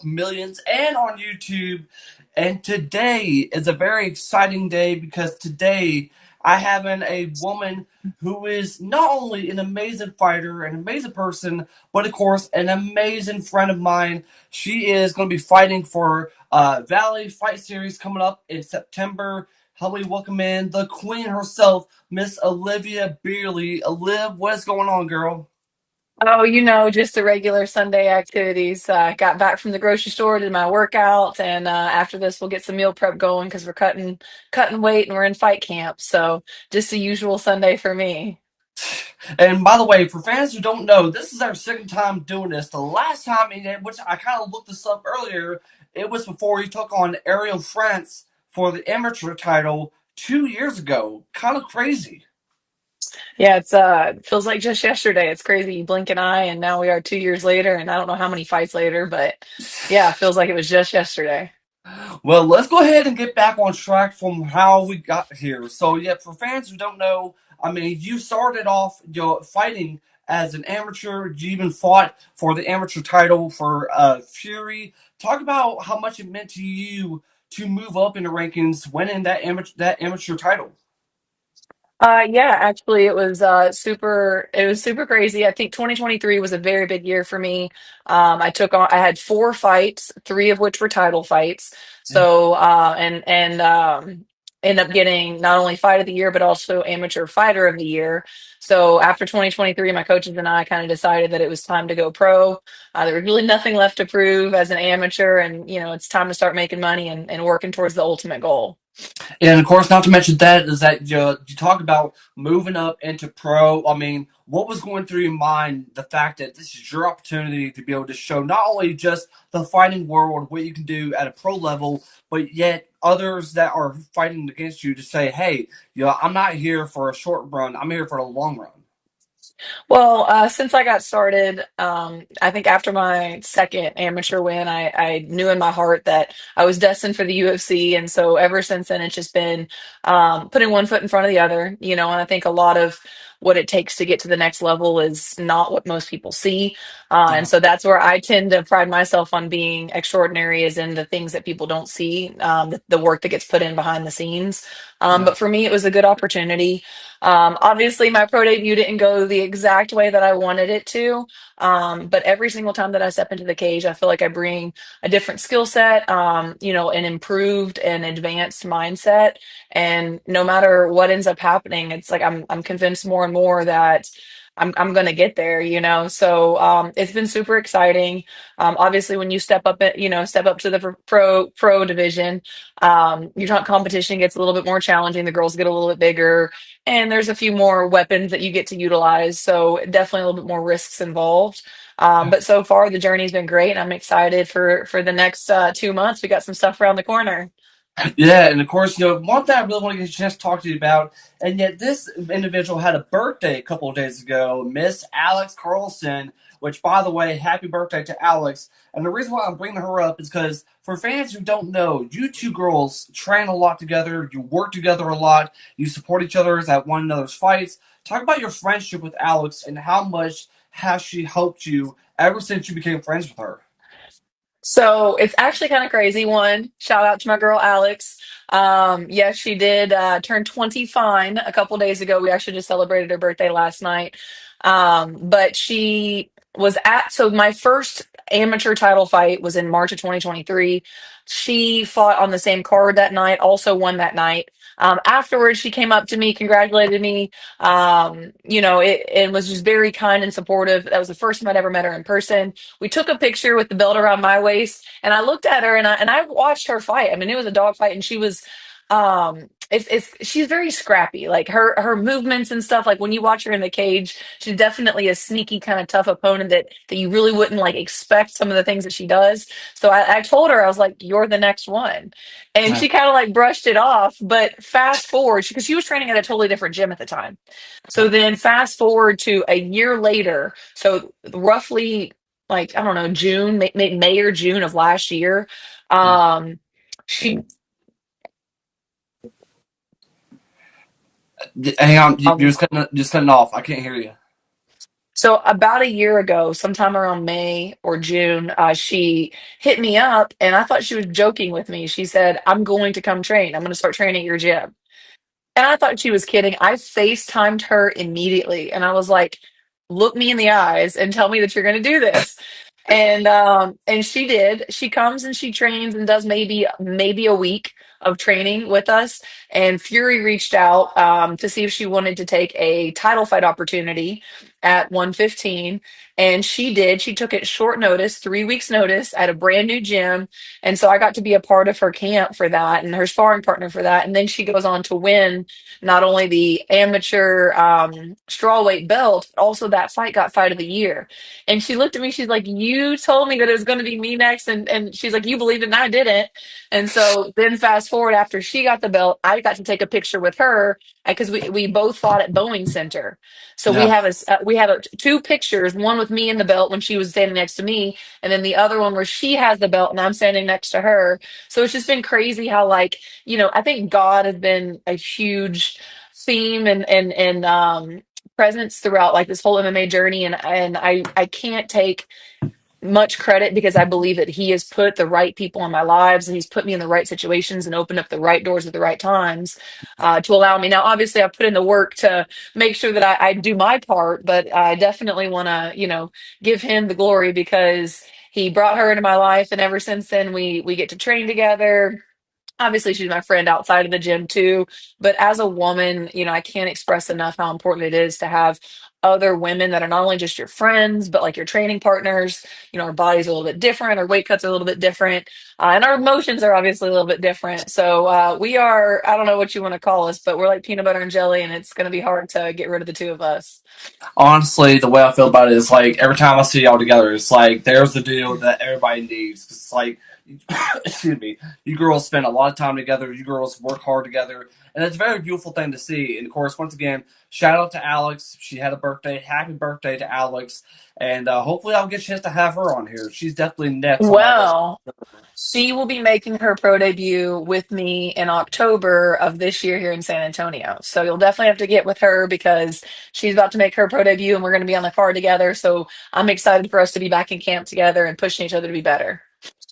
millions and on YouTube. And today is a very exciting day because today I have a woman who is not only an amazing fighter, an amazing person, but of course an amazing friend of mine. She is going to be fighting for Valley Fight Series coming up in September. Help me welcome in the queen herself, Miss Olivia Beerley. Oliv, what's going on, girl? Oh, just the regular Sunday activities. Got back from the grocery store, did my workout, and after this, we'll get some meal prep going because we're cutting weight and we're in fight camp. So just the usual Sunday for me. And by the way, for fans who don't know, this is our second time doing this. The last time, which I kind of looked this up earlier, it was before he took on Ariel France for the amateur title 2 years ago. Kind of crazy. Yeah, it feels like just yesterday. It's crazy. You blink an eye, and now we are 2 years later, and I don't know how many fights later, but yeah, it feels like it was just yesterday. Well, let's go ahead and get back on track from how we got here. So, yeah, for fans who don't know, you started off your fighting as an amateur. You even fought for the amateur title for Fury. Talk about how much it meant to you to move up in the rankings, winning that amateur title. Yeah, actually it was super crazy. I think 2023 was a very big year for me. I had four fights, three of which were title fights. So ended up getting not only fight of the year but also amateur fighter of the year. So after 2023, my coaches and I kind of decided that it was time to go pro. There was really nothing left to prove as an amateur, and it's time to start making money and working towards the ultimate goal. And of course, not to mention that is that you talk about moving up into pro. What was going through your mind the fact that this is your opportunity to be able to show not only just the fighting world what you can do at a pro level, but yet others that are fighting against you to say, hey, I'm not here for a short run. I'm here for the long run. Well, since I got started, I think after my second amateur win, I knew in my heart that I was destined for the UFC. And so ever since then, it's just been putting one foot in front of the other, and I think a lot of what it takes to get to the next level is not what most people see. And Uh, so that's where I tend to pride myself on being extraordinary, is in the things that people don't see, the work that gets put in behind the scenes. uh, But for me, it was a good opportunity. Obviously, my pro debut didn't go the exact way that I wanted it to. But every single time that I step into the cage, I feel like I bring a different skill set, an improved and advanced mindset. And no matter what ends up happening, it's like I'm convinced more and more that I'm gonna get there, So it's been super exciting. Obviously, when you step up to the pro division, your competition gets a little bit more challenging. The girls get a little bit bigger, and there's a few more weapons that you get to utilize. So definitely a little bit more risks involved. But so far the journey's been great, and I'm excited for the next 2 months. We got some stuff around the corner. Yeah, and of course, one thing I really want to get a chance to talk to you about, and yet this individual had a birthday a couple of days ago, Miss Alex Carlson, which, by the way, happy birthday to Alex. And the reason why I'm bringing her up is because for fans who don't know, you two girls train a lot together, you work together a lot, you support each other at one another's fights. Talk about your friendship with Alex and how much has she helped you ever since you became friends with her. So it's actually kind of crazy. One, shout out to my girl Alex. Yes, she did turn 20 fine a couple days ago. We actually just celebrated her birthday last night. But she was so my first amateur title fight was in March of 2023. She fought on the same card that night, also won that night. Afterwards, she came up to me, congratulated me. It was just very kind and supportive. That was the first time I'd ever met her in person. We took a picture with the belt around my waist, and I looked at her, and I watched her fight. I mean, it was a dog fight, and she was she's very scrappy. Like her movements and stuff, like when you watch her in the cage, she's definitely a sneaky kind of tough opponent that you really wouldn't like expect some of the things that she does. So I told her, I was like, you're the next one. And she kind of like brushed it off. But fast forward, because she was training at a totally different gym at the time. So then fast forward to a year later, so roughly like I don't know, June, May or June of last year. Um, she Hang on, you're um, just cutting off. I can't hear you. So about a year ago, sometime around May or June, she hit me up and I thought she was joking with me. She said, "I'm going to come train. I'm going to start training at your gym." And I thought she was kidding. I FaceTimed her immediately and I was like, "Look me in the eyes and tell me that you're going to do this." And she did. She comes and she trains and does maybe a week of training with us. And Fury reached out to see if she wanted to take a title fight opportunity at 115, and she did. She took it short notice, 3 weeks notice, at a brand new gym, and so I got to be a part of her camp for that and her sparring partner for that. And then she goes on to win not only the amateur strawweight belt, but also that fight got fight of the year. And she looked at me, she's like, "You told me that it was going to be me next." And she's like, "You believed it and I didn't." And so then fast forward, after she got the belt, I got to take a picture with her because we both fought at Boeing Center. So Yeah. we have two pictures, one with me in the belt when she was standing next to me, and then the other one where she has the belt and I'm standing next to her. So it's just been crazy how, like, I think God has been a huge theme and presence throughout like this whole MMA journey, and I can't take much credit because I believe that he has put the right people in my lives and he's put me in the right situations and opened up the right doors at the right times to allow me. Now, obviously, I put in the work to make sure that I do my part, but I definitely want to, give him the glory because he brought her into my life, and ever since then, we get to train together. Obviously, she's my friend outside of the gym too, but as a woman, I can't express enough how important it is to have other women that are not only just your friends but like your training partners. Our bodies are a little bit different, our weight cuts are a little bit different, and our emotions are obviously a little bit different. So we are, I don't know what you want to call us, but we're like peanut butter and jelly, and it's going to be hard to get rid of the two of us. Honestly, the way I feel about it is like every time I see y'all together, it's like there's the deal that everybody needs. It's like, excuse me, you girls spend a lot of time together. You girls work hard together, and it's a very beautiful thing to see. And of course, once again, shout out to Alex. She had a birthday. Happy birthday to Alex, and hopefully, I'll get a chance to have her on here. She's definitely next on my list. Well, she will be making her pro debut with me in October of this year here in San Antonio. So you'll definitely have to get with her because she's about to make her pro debut and we're going to be on the card together. So I'm excited for us to be back in camp together and pushing each other to be better.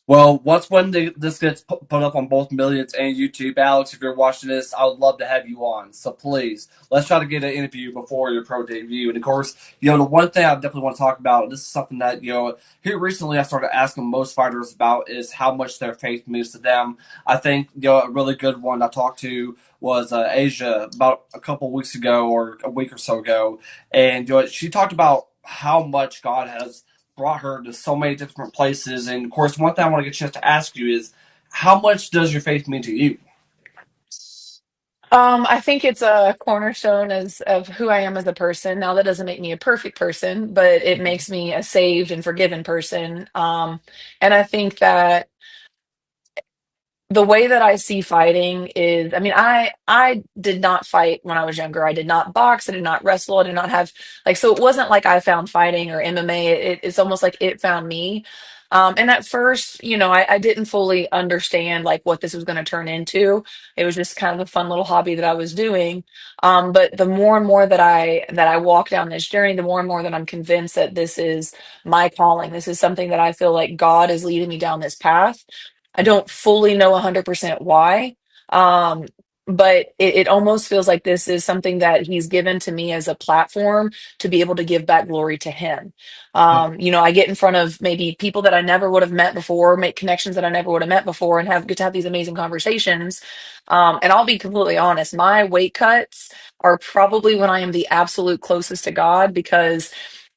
Well, once when this gets put up on both Millions and YouTube, Alex, if you're watching this, I would love to have you on. So please, let's try to get an interview before your pro debut. And of course, the one thing I definitely want to talk about, this is something that, here recently I started asking most fighters about is how much their faith means to them. I think, a really good one I talked to was Asia about a couple weeks ago or a week or so ago. And, she talked about how much God has brought her to so many different places. And of course, one thing I want to get a chance to ask you is, how much does your faith mean to you? I think it's a cornerstone as of who I am as a person. Now, that doesn't make me a perfect person, but it makes me a saved and forgiven person. And I think that the way that I see fighting is, I mean, I did not fight when I was younger. I did not box. I did not wrestle. I did not have like, so it wasn't like I found fighting or MMA. It's almost like it found me. And at first, I didn't fully understand like what this was going to turn into. It was just kind of a fun little hobby that I was doing. But the more and more that I walk down this journey, the more and more that I'm convinced that this is my calling. This is something that I feel like God is leading me down this path. I don't fully know 100% why. Um, but it almost feels like this is something that he's given to me as a platform to be able to give back glory to him. I get in front of maybe people that I never would have met before, make connections that I never would have met before, and get to have these amazing conversations. And I'll be completely honest, my weight cuts are probably when I am the absolute closest to God because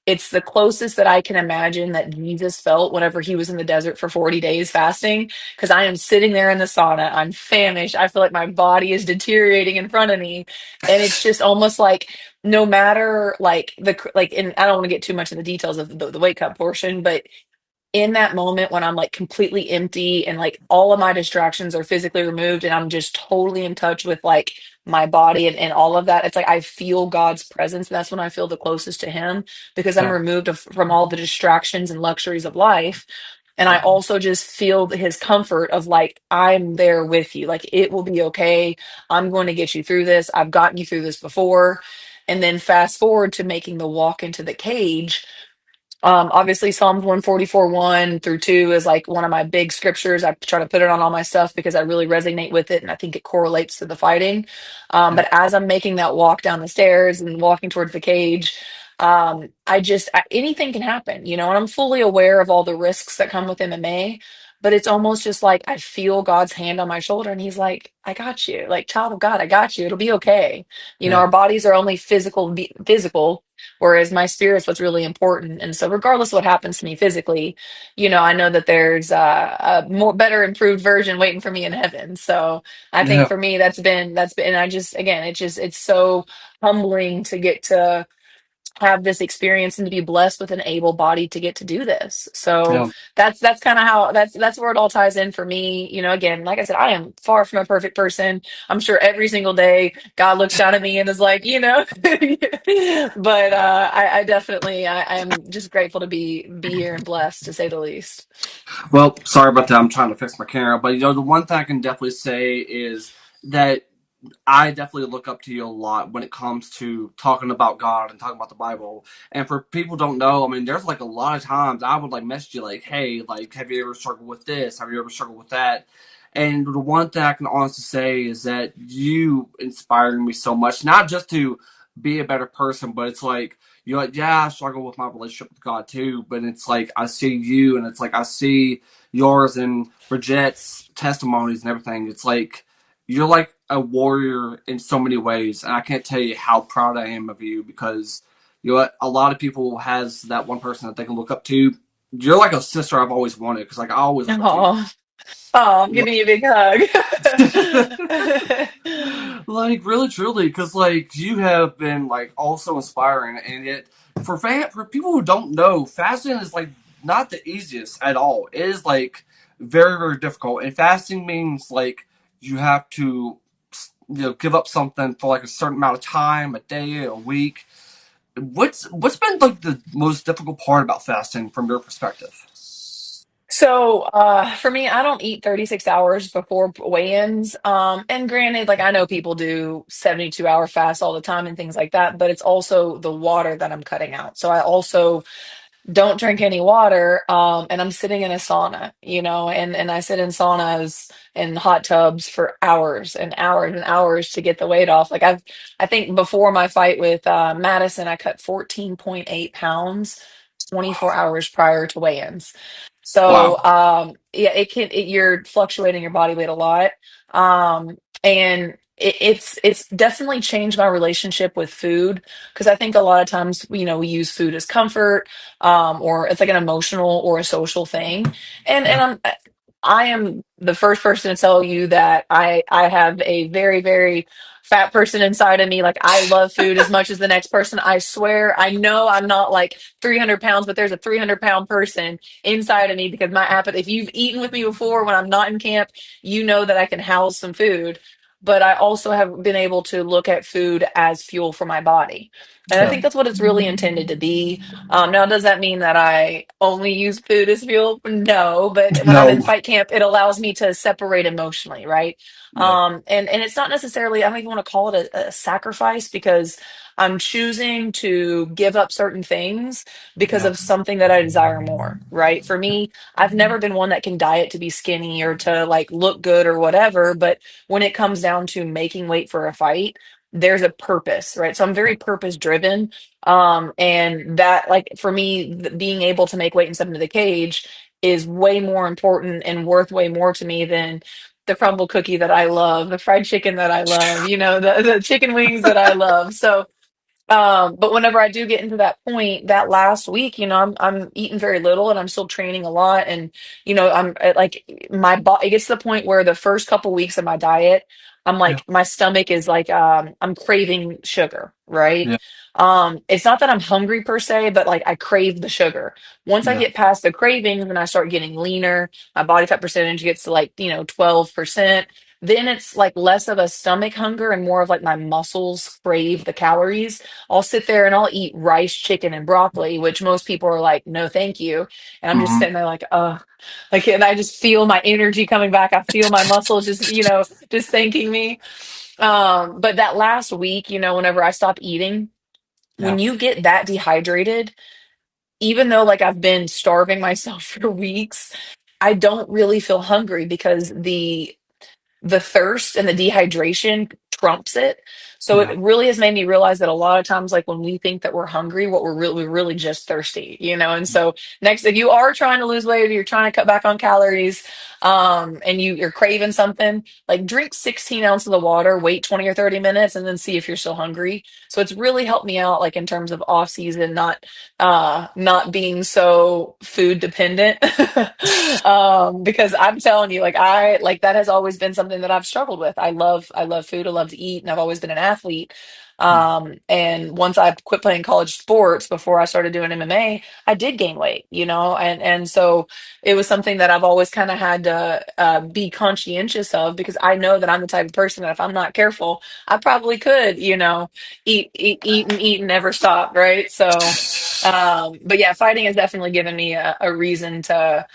it's the closest that I can imagine that Jesus felt whenever he was in the desert for 40 days fasting. Because I am sitting there in the sauna, I'm famished, I feel like my body is deteriorating in front of me. And it's just almost like no matter like and I don't want to get too much in the details of the weight cut portion, but in that moment when I'm like completely empty and like all of my distractions are physically removed and I'm just totally in touch with like my body and all of that, it's like I feel God's presence. And that's when I feel the closest to him because I'm Yeah. removed from all the distractions and luxuries of life. And I also just feel his comfort of like, I'm there with you. Like, it will be okay. I'm going to get you through this. I've gotten you through this before. And then fast forward to making the walk into the cage. Obviously, Psalms 144, 1 through 2 is like one of my big scriptures. I try to put it on all my stuff because I really resonate with it and I think it correlates to the fighting. Yeah. But as I'm making that walk down the stairs and walking towards the cage, anything can happen, you know, and I'm fully aware of all the risks that come with MMA. But it's almost just like I feel God's hand on my shoulder and he's like, I got you. Like, child of God, I got you. It'll be okay. You know, Yeah. our bodies are only physical, whereas my spirit's what's really important. And so regardless of what happens to me physically, you know, I know that there's a more better improved version waiting for me in heaven. So I think Yeah. for me that's been and I just again it's so humbling to get to have this experience and to be blessed with an able body to get to do this. So Yeah. that's kind of how that's where it all ties in for me. You know, again, like I said, I am far from a perfect person. I'm sure every single day God looks down at me and is like, you know, but I definitely I'm just grateful to be here and blessed to say the least. Well, sorry about that. I'm trying to fix my camera, but the one thing I can definitely say is that I definitely look up to you a lot when it comes to talking about God and talking about the Bible. And for people who don't know, I mean, there's like a lot of times I would like message you like, "Hey, like, have you ever struggled with this? Have you ever struggled with that?" And the one thing I can honestly say is that you inspired me so much, not just to be a better person, but it's like you're like, yeah, I struggle with my relationship with God too, but it's like I see you, and it's like I see yours and Bridgette's testimonies and everything. It's like you're like a warrior in so many ways, and I can't tell you how proud I am of you because you know a lot of people has that one person that they can look up to. You're like a sister I've always wanted because like I always look up to you. Oh, oh, I'm giving you a big hug. Like really truly because like you have been like also inspiring and yet for people who don't know fasting is like not the easiest at all. It is like very difficult and fasting means like you have to give up something for like a certain amount of time, a day, a week. What's been like the most difficult part about fasting from your perspective? So, for me, I don't eat 36 hours before weigh-ins. And granted, like I know people do 72-hour fasts all the time and things like that, but it's also the water that I'm cutting out. So I also don't drink any water. And I'm sitting in a sauna, you know, and I sit in saunas and hot tubs for hours and hours and hours to get the weight off. I think before my fight with Madison, I cut 14.8 pounds 24 hours prior to weigh-ins. Wow. So, yeah, you're fluctuating your body weight a lot. And it's definitely changed my relationship with food because I think a lot of times, you know, we use food as comfort, or it's like an emotional or a social thing. And Yeah. I am the first person to tell you that I have a very fat person inside of me. Like I love food as much as the next person. I swear, I know I'm not like 300 pounds, but there's a 300-pound person inside of me because my appetite, if you've eaten with me before when I'm not in camp, you know that I can house some food. But I also have been able to look at food as fuel for my body. And I Yeah. think that's what it's really intended to be. Now, does that mean that I only use food as fuel? No, but when I'm in No. fight camp, it allows me to separate emotionally, right? Yeah. And it's not necessarily, I don't even want to call it a sacrifice because I'm choosing to give up certain things because Yeah. of something that I desire more, right? For me, I've never been one that can diet to be skinny or to like look good or whatever, but when it comes down to making weight for a fight, there's a purpose, right? So I'm very purpose driven. And that, like, for me, being able to make weight and step into the cage is way more important and worth way more to me than the crumble cookie that I love, the fried chicken that I love, you know, the chicken wings that I love. So, but whenever I do get into that point, that last week, you know, I'm eating very little and I'm still training a lot. And, you know, like my body, it gets to the point where the first couple weeks of my diet, I'm Yeah. like, my stomach is like, I'm craving sugar, right? Yeah. It's not that I'm hungry per se, but like I crave the sugar. Once I Yeah. get past the cravings and I start getting leaner, my body fat percentage gets to like, you know, 12%. Then it's like less of a stomach hunger and more of like my muscles crave the calories. I'll sit there and I'll eat rice, chicken, and broccoli, which most people are like, no, thank you. And I'm just Hmm. sitting there like, and I just feel my energy coming back. I feel my muscles just, you know, just thanking me. But that last week, you know, whenever I stopped eating, when Yeah. you get that dehydrated, even though like I've been starving myself for weeks, I don't really feel hungry because the thirst and the dehydration trumps it. So Yeah. it really has made me realize that a lot of times, like when we think that we're hungry, what we're really just thirsty, you know? And so next, if you are trying to lose weight or you're trying to cut back on calories, and you're craving something, like drink 16 ounces of water, wait 20 or 30 minutes, and then see if you're still hungry. So it's really helped me out, like in terms of off season, not being so food dependent. Because I'm telling you, like I like that has always been something that I've struggled with. I love food, I love to eat, and I've always been an athlete. And once I quit playing college sports before I started doing MMA, I did gain weight, you know, and so it was something that I've always kind of had to be conscientious of, because I know that I'm the type of person that if I'm not careful, I probably could, you know, eat and never stop, right? So, but yeah, fighting has definitely given me a reason to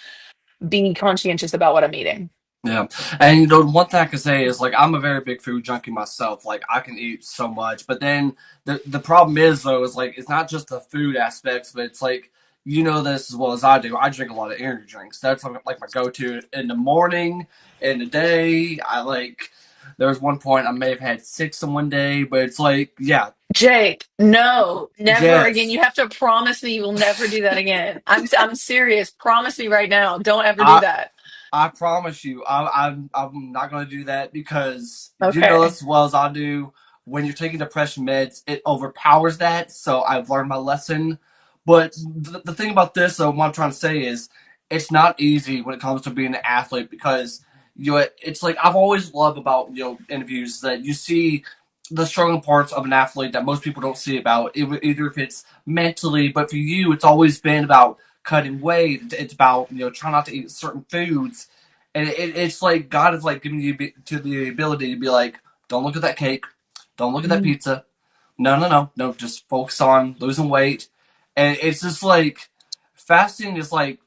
be conscientious about what I'm eating. Yeah, and one thing I can say is like I'm a very big food junkie myself. Like I can eat so much, but then the problem is though is like it's not just the food aspects, but it's like this as well as I do. I drink a lot of energy drinks. That's like my go-to in the morning, in the day. I like. There was one point I may have had six in one day, but it's like yeah, Jake, no, never again. yes. You have to promise me you will never do that again. I'm serious. Promise me right now. Don't ever do I that. I promise you, I'm not going to do that because you know Okay. as well as I do. When you're taking depression meds, it overpowers that. So I've learned my lesson. But the thing about this, though, what I'm trying to say is, it's not easy when it comes to being an athlete because it's like I've always loved about interviews that you see the struggling parts of an athlete that most people don't see about either if it's mentally, but for you, it's always been about cutting weight. It's about trying not to eat certain foods, and it's like God is like giving you to the ability to be like, don't look at that cake, don't look at that Mm, pizza. No, no, no, no. Just focus on losing weight, and it's just like fasting is like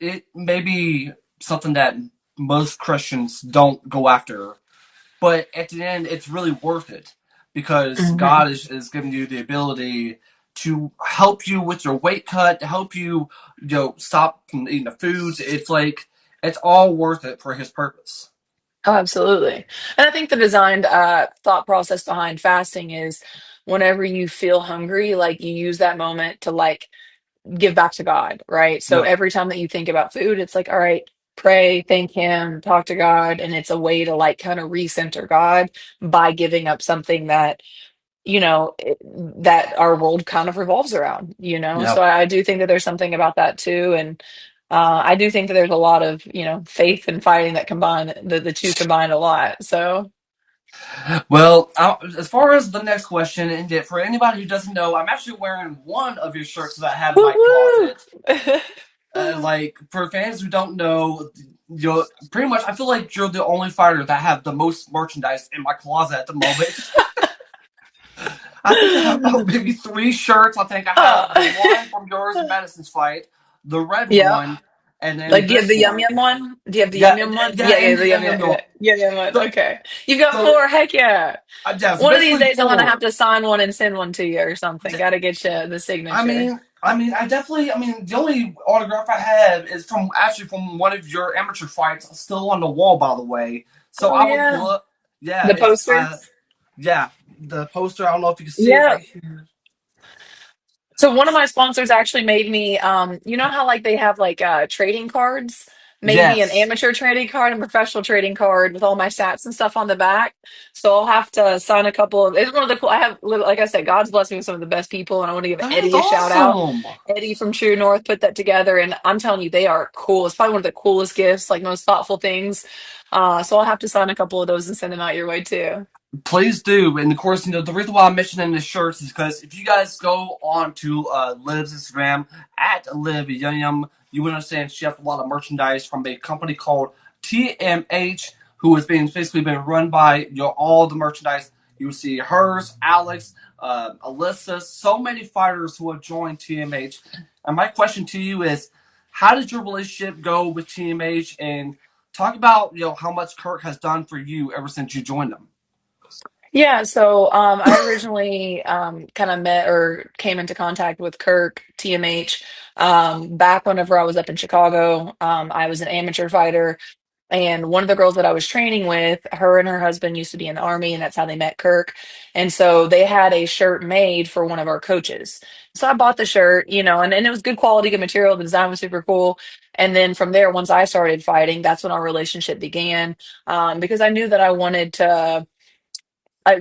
it may be something that most Christians don't go after, but at the end, it's really worth it because mhm. God is giving you the ability to help you with your weight cut, to help you, stop from eating the foods. It's like it's all worth it for His purpose. Oh, absolutely. And I think the designed thought process behind fasting is whenever you feel hungry, like you use that moment to like give back to God, right? So Yep, every time that you think about food, it's like, all right, pray, thank Him, talk to God. And it's a way to like kind of recenter God by giving up something that, that our world kind of revolves around, you know? So yep. I do think that there's something about that too. And I do think that there's a lot of, faith and fighting that combine the two combined a lot. So, Well, as far as the next question, and for anybody who doesn't know, I'm actually wearing one of your shirts that I have in woo my closet. woo. Like for fans who don't know, pretty much I feel like you're the only fighter that have the most merchandise in my closet at the moment. I think I have about maybe three shirts. I think I have the one from yours in Madison's fight, the red Yeah. one, and then Like, do you have this the yum one. yum one? Do you have the yum Yeah, yum one? yeah, Yeah, and the the yum yum yum, yum yeah, yum. yum yum one. So, Okay, you've got so four. Heck yeah! yes, One of these basically days, I'm gonna have four. to sign one and send one to you or something. Got to get you the I signature. mean, I definitely. I mean, the only autograph I have is from one of your amateur fights, still on the wall, by the way. So Oh I would yeah, look. Yeah, the it's poster. yeah, the poster. I don't know if you can see it Yeah. right here. So one of my sponsors actually made me, you know how like they have like trading cards? Made me an Yes. amateur trading card and professional trading card with all my stats and stuff on the back. So I'll have to sign a couple of. It's one of the cool. I have, like I said, God's blessed me with some of the best people, and I want to give That is Eddie a shout out. awesome. Eddie from True North put that together, and I'm telling you, they are cool. It's probably one of the coolest gifts, like most thoughtful things. So I'll have to sign a couple of those and send them out your way too. Please do. And of course, the reason why I'm mentioning the shirts is because if you guys go on to Liv's Instagram at Liv Yum Yum, you will understand she has a lot of merchandise from a company called TMH, who has been basically been run by all the merchandise. You see hers, Alex, Alyssa, so many fighters who have joined TMH. And my question to you is, how did your relationship go with TMH? And talk about how much Kirk has done for you ever since you joined them. Yeah, so I originally kind of met or came into contact with Kirk TMH back whenever I was up in Chicago. I was an amateur fighter, and one of the girls that I was training with, her and her husband used to be in the army, and that's how they met Kirk. And so they had a shirt made for one of our coaches. So I bought the shirt, and it was good quality, good material. The design was super cool. And then from there, once I started fighting, that's when our relationship began, because I knew that I wanted to.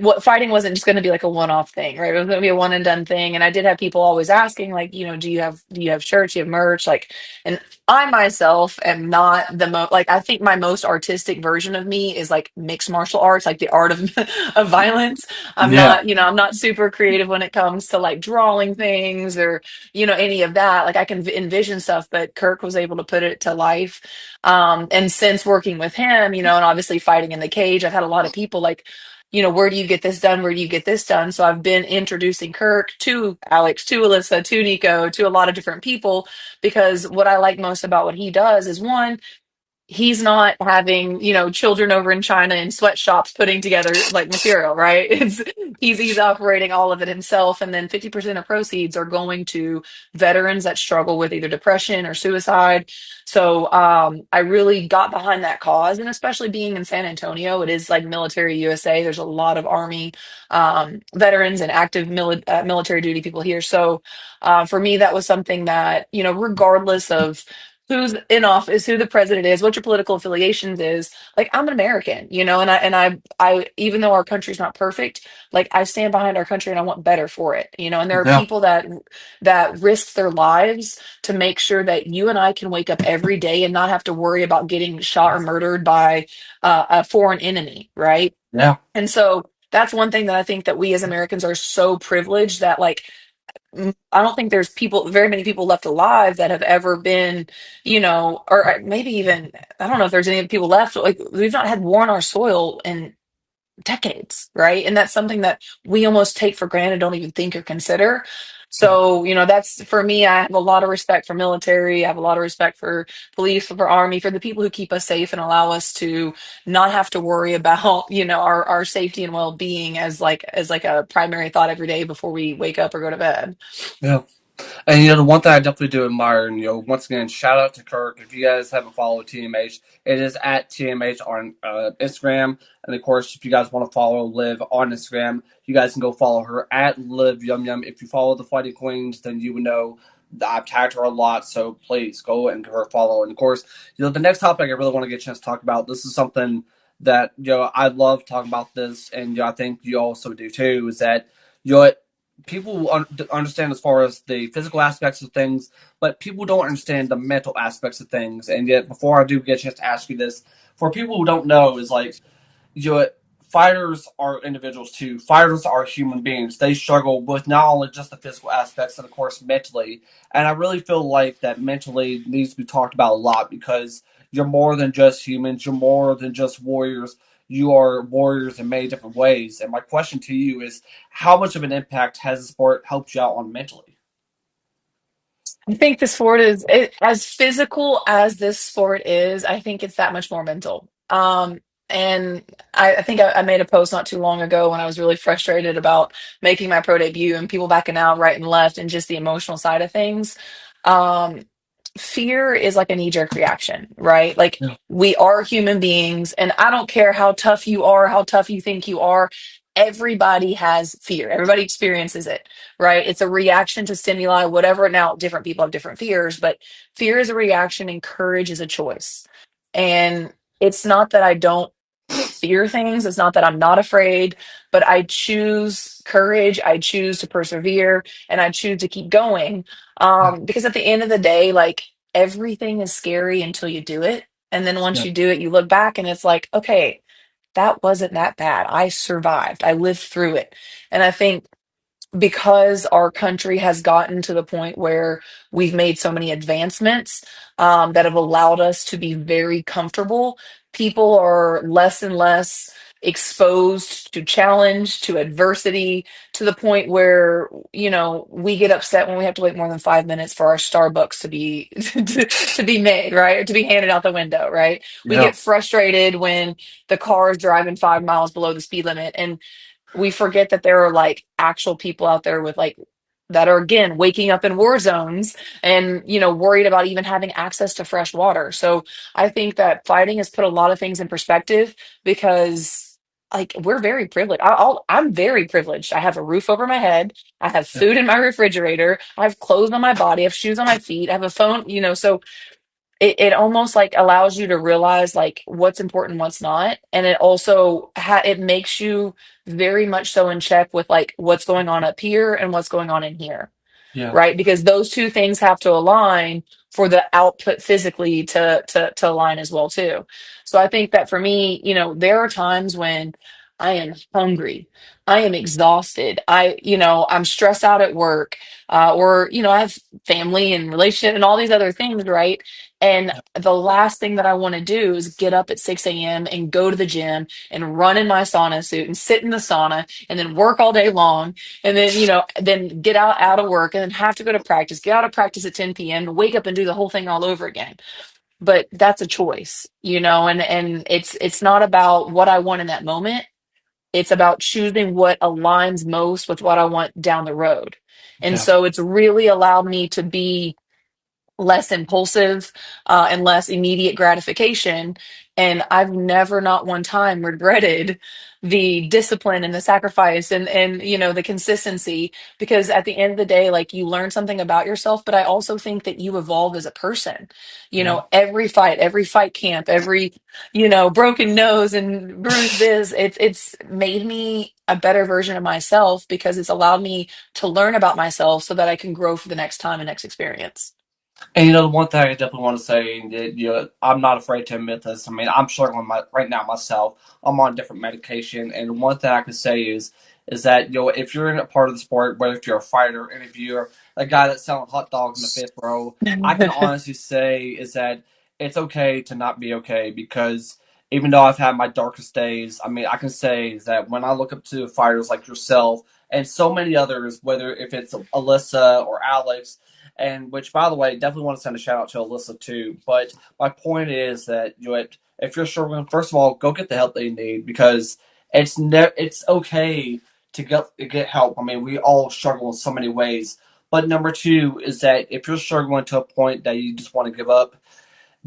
What fighting wasn't just going to be like a one-off thing, right? It was going to be a one and done thing. And I did have people always asking, like, do you have shirts, do you have merch, like, and I myself am not the most like I think my most artistic version of me is like mixed martial arts, like the art of of violence. I'm Yeah, not, I'm not super creative when it comes to like drawing things or any of that. Like I can envision stuff, but Kirk was able to put it to life. And since working with him, and obviously fighting in the cage, I've had a lot of people like where do you get this done? Where do you get this done? So I've been introducing Kirk to Alex, to Alyssa, to Nico, to a lot of different people because what I like most about what he does is one, he's not having children over in China in sweatshops putting together like material, right? He's operating all of it himself, and then 50% of proceeds are going to veterans that struggle with either depression or suicide. So I really got behind that cause, and especially being in San Antonio, it is like military USA. There's a lot of Army veterans and active military duty people here. So for me, that was something that regardless of who's in office, who the president is, what your political affiliations is. Like I'm an American, and I even though our country's not perfect, like I stand behind our country and I want better for it, and there are yeah, people that risk their lives to make sure that you and I can wake up every day and not have to worry about getting shot or murdered by a foreign enemy, right? yeah, And so that's one thing that I think that we as Americans are so privileged that like I don't think there's very many people left alive that have ever been, or maybe even, I don't know if there's any people left. Like, we've not had war on our soil in decades, right? And that's something that we almost take for granted, don't even think or consider. So, that's for me, I have a lot of respect for military. I have a lot of respect for police, for army, for the people who keep us safe and allow us to not have to worry about, our safety and well-being as like a primary thought every day before we wake up or go to bed. yeah. And the one thing I definitely do admire, and once again, shout out to Kirk. If you guys haven't followed TMH, it is at TMH on Instagram. And of course, if you guys want to follow Liv on Instagram, you guys can go follow her at Liv Yum Yum. If you follow the Fighting Queens, then you would know that I've tagged her a lot. So please go and give her a follow. And of course, the next topic I really want to get a chance to talk about. This is something that I love talking about this, and I think you also do too. Is that people understand as far as the physical aspects of things, but people don't understand the mental aspects of things. And yet, before I do get a chance to ask you this, for people who don't know, is like, you know, fighters are individuals too. Fighters are human beings. They struggle with not only just the physical aspects, and of course mentally. And I really feel like that mentally needs to be talked about a lot because you're more than just humans. You're more than just warriors. You are warriors in many different ways. And my question to you is, how much of an impact has the sport helped you out on mentally? I think the sport is as physical as this sport is. I think it's that much more mental. And I think I made a post not too long ago when I was really frustrated about making my pro debut and people backing out right and left and just the emotional side of things. Um, Fear is like a knee-jerk reaction, right? Like Yeah, we are human beings, and I don't care how tough you are, how tough you think you are. Everybody has fear. Everybody experiences it, right? It's a reaction to stimuli, whatever. Now, different people have different fears, but fear is a reaction and courage is a choice. And it's not that I don't fear things. It's not that I'm not afraid, but I choose courage. I choose to persevere and I choose to keep going. yeah, Because at the end of the day, like everything is scary until you do it. And then once yeah, you do it, you look back and it's like, okay, that wasn't that bad. I survived. I lived through it. And I think because our country has gotten to the point where we've made so many advancements that have allowed us to be very comfortable, people are less and less exposed to challenge, to adversity, to the point where, we get upset when we have to wait more than 5 minutes for our Starbucks to be to be made, right? Or to be handed out the window, right? We yeah, get frustrated when the car is driving 5 miles below the speed limit. And we forget that there are like actual people out there with like that are again waking up in war zones and worried about even having access to fresh water. So I think that fighting has put a lot of things in perspective because like we're very privileged. I'm very privileged. I have a roof over my head. I have Yeah. food in my refrigerator. I have clothes on my body. I have shoes on my feet. I have a phone, so it almost like allows you to realize like what's important, what's not. And it also it makes you very much so in check with like what's going on up here and what's going on in here, Yeah. right? Because those two things have to align for the output physically to align as well too. So I think that for me, there are times when I am hungry, I am exhausted, I'm stressed out at work, or I have family and relationship and all these other things, right? And Yeah. the last thing that I want to do is get up at 6 a.m. and go to the gym and run in my sauna suit and sit in the sauna and then work all day long and then then get out of work and then have to go to practice, get out of practice at 10 p.m. and wake up and do the whole thing all over again. But that's a choice, and it's not about what I want in that moment. It's about choosing what aligns most with what I want down the road. And Yeah. so it's really allowed me to be less impulsive, and less immediate gratification. And I've never, not one time, regretted the discipline and the sacrifice and the consistency, because at the end of the day, like you learn something about yourself, but I also think that you evolve as a person. Yeah. Every fight camp, every broken nose and bruised this, it's made me a better version of myself because it's allowed me to learn about myself so that I can grow for the next time and next experience. And the one thing I definitely want to say, that, I'm not afraid to admit this. I mean, I'm struggling right now myself. I'm on different medication, and one thing I can say is that if you're in a part of the sport, whether if you're a fighter and if you're a guy that's selling hot dogs in the fifth row, I can honestly say is that it's okay to not be okay, because even though I've had my darkest days, I mean, I can say that when I look up to fighters like yourself and so many others, whether if it's Alyssa or Alex, and which, by the way, definitely want to send a shout out to Alyssa too. But my point is that if you're struggling, first of all, go get the help that you need, because it's okay to get help. I mean, we all struggle in so many ways. But number two is that if you're struggling to a point that you just want to give up,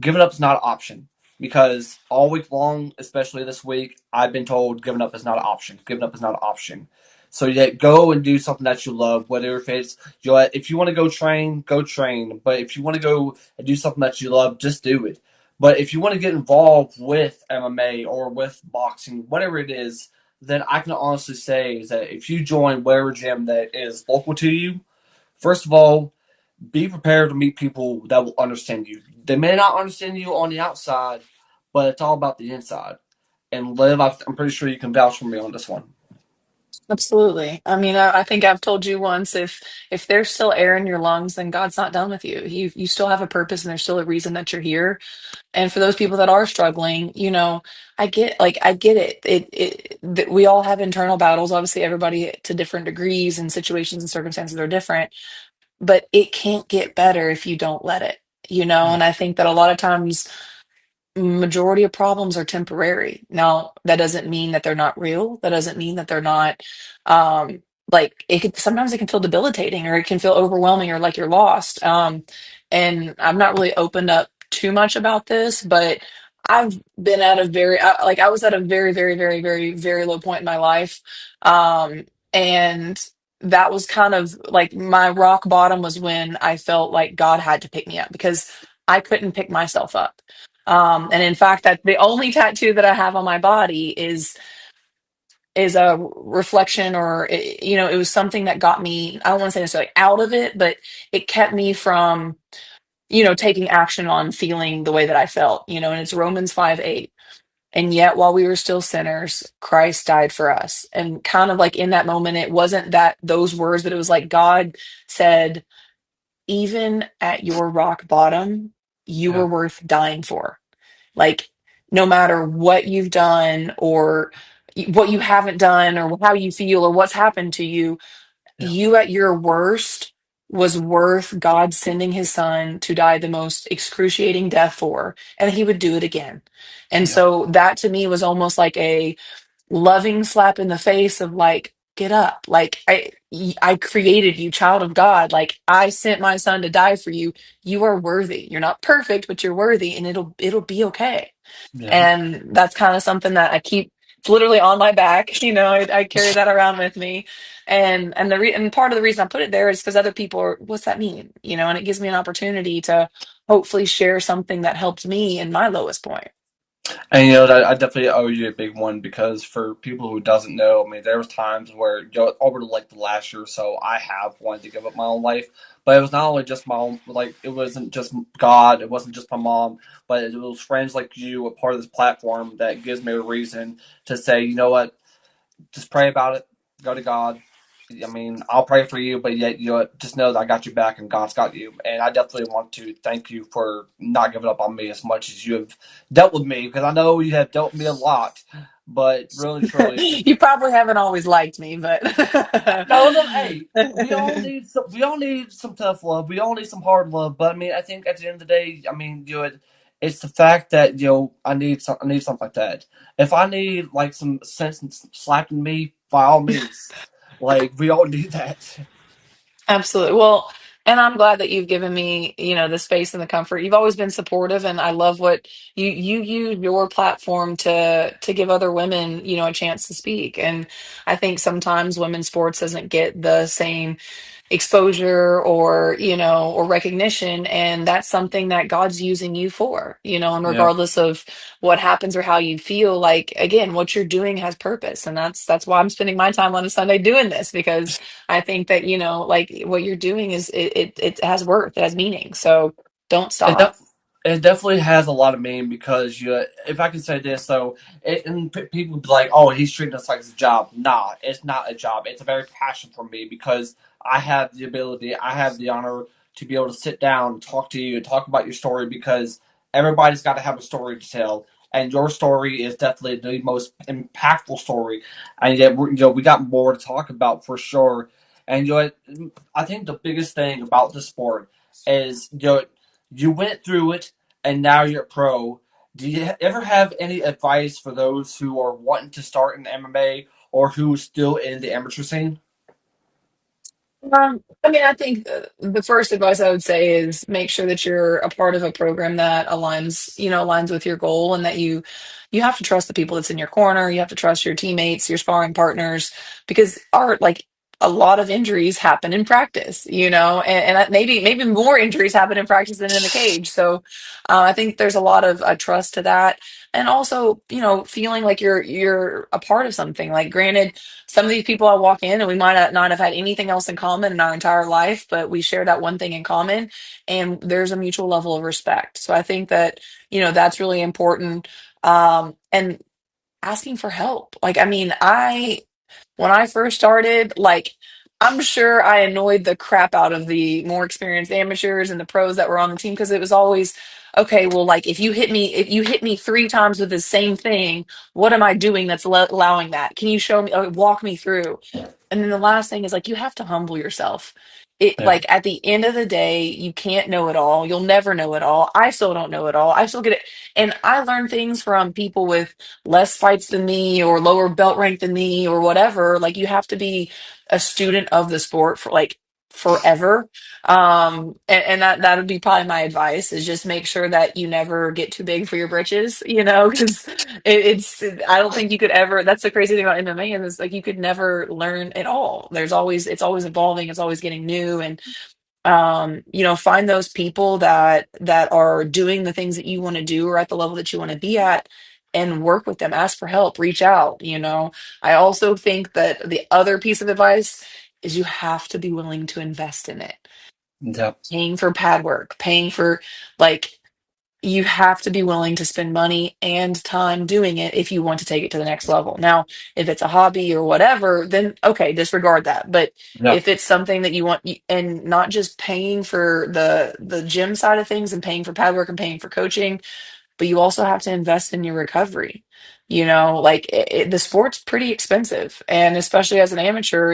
giving up is not an option, because all week long, especially this week, I've been told giving up is not an option. Giving up is not an option. So yeah, go and do something that you love. Whether if it's if you want to go train, go train. But if you want to go and do something that you love, just do it. But if you want to get involved with MMA or with boxing, whatever it is, then I can honestly say is that if you join whatever gym that is local to you, first of all, be prepared to meet people that will understand you. They may not understand you on the outside, but it's all about the inside. And Liv, I'm pretty sure you can vouch for me on this one. Absolutely. I mean, I think I've told you once, if there's still air in your lungs, then God's not done with you. You still have a purpose and there's still a reason that you're here. And for those people that are struggling, I get it. That we all have internal battles. Obviously, everybody to different degrees and situations and circumstances are different, but it can't get better if you don't let it, Yeah, and I think that a lot of times majority of problems are temporary. Now, that doesn't mean that they're not real. That doesn't mean that they're not like it could sometimes it can feel debilitating or it can feel overwhelming or like you're lost. And I'm not really opened up too much about this, but I've been at a I was at a very, very, very, very, very low point in my life. And that was kind of like my rock bottom was when I felt like God had to pick me up because I couldn't pick myself up. And in fact, that the only tattoo that I have on my body is a reflection, or it was something that got me. I don't want to say necessarily out of it, but it kept me from taking action on feeling the way that I felt. And it's Romans 5:8. And yet, while we were still sinners, Christ died for us. And kind of like in that moment, it wasn't that those words, but it was like God said, even at your rock bottom, you were yeah, worth dying for. Like, no matter what you've done or what you haven't done or how you feel or what's happened to you, yeah, you at your worst was worth God sending his son to die the most excruciating death for, and he would do it again. And yeah, so that to me was almost like a loving slap in the face of like, get up. Like I created you, child of God. Like I sent my son to die for you. You are worthy. You're not perfect, but you're worthy, and it'll be okay. Yeah. And that's kind of something that I keep. It's literally on my back. I carry that around with me, and part of the reason I put it there is because other people are, what's that mean? And it gives me an opportunity to hopefully share something that helped me in my lowest point. And I definitely owe you a big one because for people who doesn't know, I mean, there was times where over like the last year or so, I have wanted to give up my own life, but it was not only just my own. Like it wasn't just God, it wasn't just my mom, but it was friends like you, a part of this platform that gives me a reason to say, you know what, just pray about it. Go to God. I mean, I'll pray for you, but yet just know that I got you back and God's got you. And I definitely want to thank you for not giving up on me as much as you have dealt with me, because I know you have dealt with me a lot. But really, truly, You probably haven't always liked me, but no, no. Hey, we all need some tough love. We all need some hard love. But I mean, I think at the end of the day, I mean, it's the fact that I need something like that. If I need like some sense slapping me, by all means, like we all need that. Absolutely. Well, and I'm glad that you've given me, the space and the comfort. You've always been supportive, and I love what you use your platform to give other women, a chance to speak. And I think sometimes women's sports doesn't get the same exposure or recognition, and that's something that God's using you for, and Yeah. regardless of what happens or how you feel, like, again, what you're doing has purpose, and that's why I'm spending my time on a Sunday doing this, because I think that, like, what you're doing is it has worth, it has meaning, so don't It, stop. def- it definitely has a lot of meaning because if I can say this, so people be like, "Oh, he's treating us like it's a job." Nah, it's not a job. It's a very passion for me because I have the ability, I have the honor to be able to sit down, and talk to you, and talk about your story because everybody's got to have a story to tell, and your story is definitely the most impactful story, and yet we got more to talk about for sure. And I think the biggest thing about the sport is you went through it and now you're a pro. Do you ever have any advice for those who are wanting to start in MMA or who are still in the amateur scene? I mean, I think the first advice I would say is make sure that you're a part of a program that aligns with your goal, and that you have to trust the people that's in your corner. You have to trust your teammates, your sparring partners, because like a lot of injuries happen in practice, and maybe more injuries happen in practice than in the cage. So I think there's a lot of trust to that, and also feeling like you're a part of something. Like, granted, some of these people I walk in and we might not have had anything else in common in our entire life, but we share that one thing in common, and there's a mutual level of respect. So I think that, that's really important. And asking for help. Like, I mean, when I first started, like, I'm sure I annoyed the crap out of the more experienced amateurs and the pros that were on the team, because it was always, okay, well, like, if you hit me 3 times with the same thing, what am I doing that's allowing that? Can you show me, walk me through? And then the last thing is, like, you have to humble yourself. Yeah. Like, at the end of the day, you can't know it all. You'll never know it all. I still don't know it all. I still get it. And I learn things from people with less fights than me or lower belt rank than me or whatever. Like, you have to be a student of the sport for, like, forever. And that would be probably my advice, is just make sure that you never get too big for your britches, because I don't think you could ever. That's the crazy thing about MMA, and it's like you could never learn it all. It's always evolving, it's always getting new, and find those people that are doing the things that you want to do or at the level that you want to be at, and work with them. Ask for help, reach out. I also think that the other piece of advice is you have to be willing to invest in it. Yeah. Paying for pad work, paying for, like, you have to be willing to spend money and time doing it if you want to take it to the next level. Now, if it's a hobby or whatever, then okay, disregard that. But Yeah. if it's something that you want, and not just paying for the gym side of things and paying for pad work and paying for coaching, but you also have to invest in your recovery. Like the sport's pretty expensive, and especially as an amateur,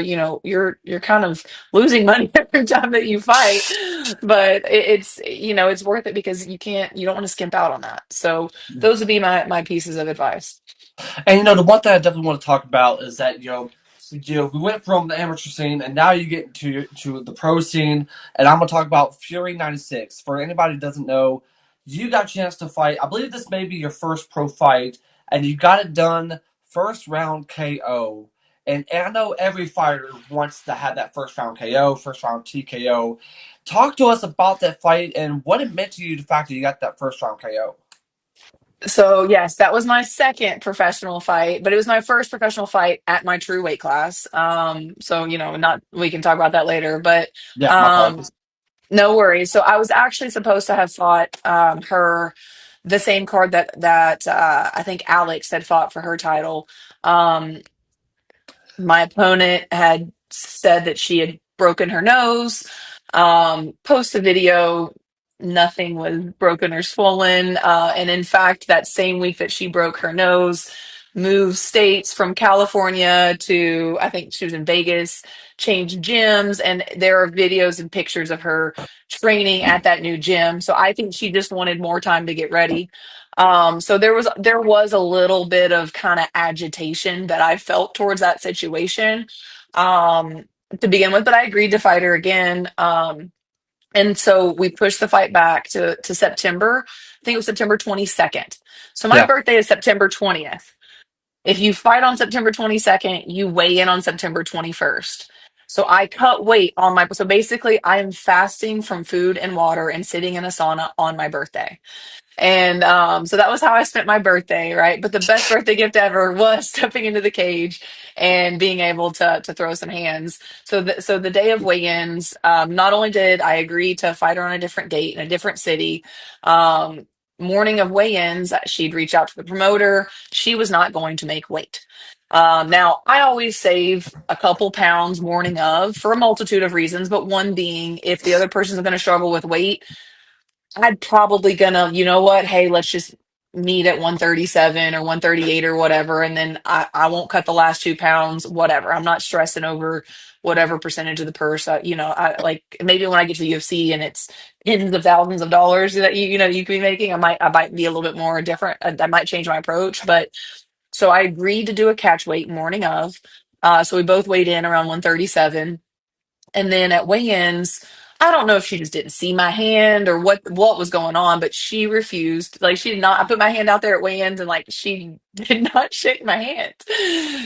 you're kind of losing money every time that you fight, but it's worth it because you don't want to skimp out on that. So those would be my pieces of advice. And the one thing I definitely want to talk about is that we went from the amateur scene, and now you get to the pro scene, and I'm gonna talk about Fury '96. For anybody who doesn't know, you got a chance to fight. I believe this may be your first pro fight, and you got it done first round KO. And I know every fighter wants to have that first round KO, first round TKO. Talk to us about that fight and what it meant to you, the fact that you got that first round KO. So yes, that was my second professional fight, but it was my first professional fight at my true weight class. So not we can talk about that later, but Yeah, my um, apologies. no worries. So I was actually supposed to have fought her the same card that I think Alex had fought for her title. Um, my opponent had said that she had broken her nose. Post a video, nothing was broken or swollen. And in fact, that same week that she broke her nose, moved states from California to, I think she was in Vegas, changed gyms, and there are videos and pictures of her training at that new gym. So I think she just wanted more time to get ready. So there was a little bit of kind of agitation that I felt towards that situation um, to begin with, but I agreed to fight her again. And so we pushed the fight back to September. I think it was September 22nd. So my Yeah. birthday is September 20th. If you fight on September 22nd, you weigh in on September 21st. So I cut weight so basically I am fasting from food and water and sitting in a sauna on my birthday. And so that was how I spent my birthday, right? But the best birthday gift ever was stepping into the cage and being able to throw some hands. So the day of weigh-ins, not only did I agree to fight her on a different date in a different city, um, morning of weigh-ins, she'd reach out to the promoter. She was not going to make weight. Now, I always save a couple pounds morning of for a multitude of reasons, but one being if the other person's going to struggle with weight, I'd probably gonna, you know what? Hey, let's just meet at 137 or 138 or whatever. And then I won't cut the last 2 pounds, whatever. I'm not stressing over whatever percentage of the purse. I like maybe when I get to the UFC and it's tens of thousands of dollars that you could be making, I might be a little bit more different. I might change my approach. But so I agreed to do a catch weight morning of. So we both weighed in around 137. And then at weigh-ins, I don't know if she just didn't see my hand or what was going on, but she refused. Like she did not. I put my hand out there at weigh-ins, and like she did not shake my hand.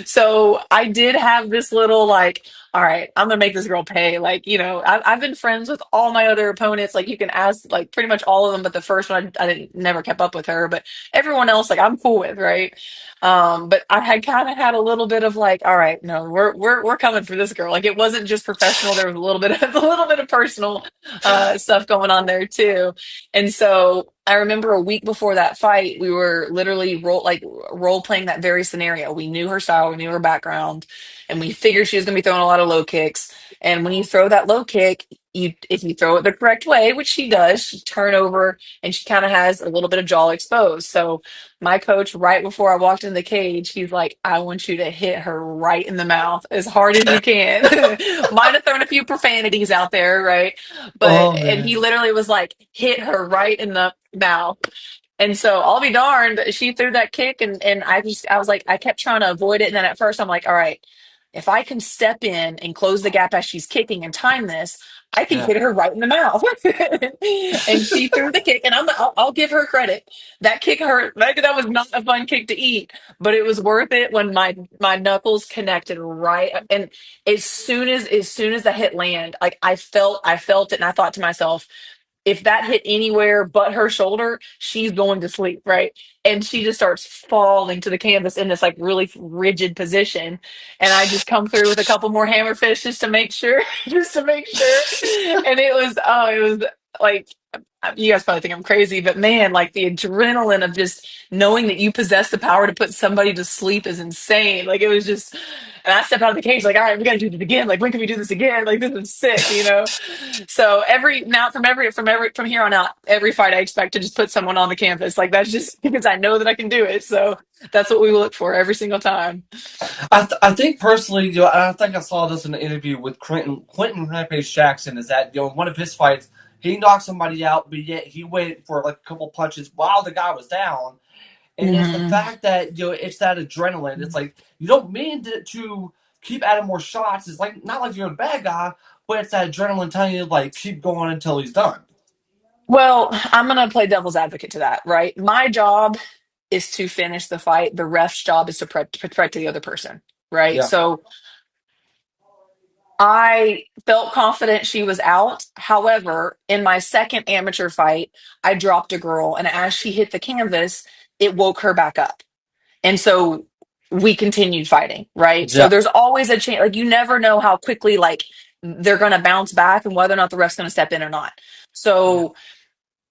So I did have this little like, all right, I'm gonna make this girl pay. Like I've been friends with all my other opponents. Like you can ask like pretty much all of them, but the first one I didn't never kept up with her, but everyone else like I'm cool with, right? But I had kind of had a little bit of like, all right, no, we're coming for this girl. Like it wasn't just professional. There was a little bit of a little bit of personal stuff going on there too. And so I remember a week before that fight, we were literally role playing that very scenario. We knew her style, we knew her background, and we figured she was going to be throwing a lot of low kicks. And when you throw that low kick, if you throw it the correct way, which she does, she turn over and she kind of has a little bit of jaw exposed. So my coach, right before I walked in the cage, he's like, I want you to hit her right in the mouth as hard as you can. Might have thrown a few profanities out there, right? Oh And he man. literally was like, hit her right in the mouth. And so I'll be darned, she threw that kick and I was like, I kept trying to avoid it. And then at first I'm like, all right, if I can step in and close the gap as she's kicking and time this, I can Yeah. hit her right in the mouth. And she threw the kick, and I'll give her credit. That kick hurt. That was not a fun kick to eat, but it was worth it when my knuckles connected right. And as soon as the hit land, like I felt it, and I thought to myself, if that hit anywhere but her shoulder, she's going to sleep, right? And she just starts falling to the canvas in this like really rigid position. And I just come through with a couple more hammer fists just to make sure, just to make sure. And it was like, you guys probably think I'm crazy, but man, like the adrenaline of just knowing that you possess the power to put somebody to sleep is insane. Like it was just, And I step out of the cage like, all right, we got to do this again. Like, when can we do this again? Like, this is sick, you know? So from here on out, every fight I expect to just put someone on the canvas. Like, that's just because I know that I can do it. So that's what we look for every single time. I think personally, I think I saw this in an interview with Quentin Rampage Jackson. Is that in one of his fights, he knocked somebody out, but yet he went for like a couple punches while the guy was down. And it's the Hmm. fact that it's that adrenaline. It's like you don't mean to keep adding more shots. It's like not like you're a bad guy, but it's that adrenaline telling you like keep going until he's done. Well, I'm going to play devil's advocate to that, right? My job is to finish the fight. The ref's job is to protect the other person, right? Yeah, So I felt confident she was out. However, in my second amateur fight, I dropped a girl, and as she hit the canvas, it woke her back up. And so we continued fighting, right? So yeah, there's always a chance, like, you never know how quickly, like, they're going to bounce back and whether or not the ref's going to step in or not. yeah, So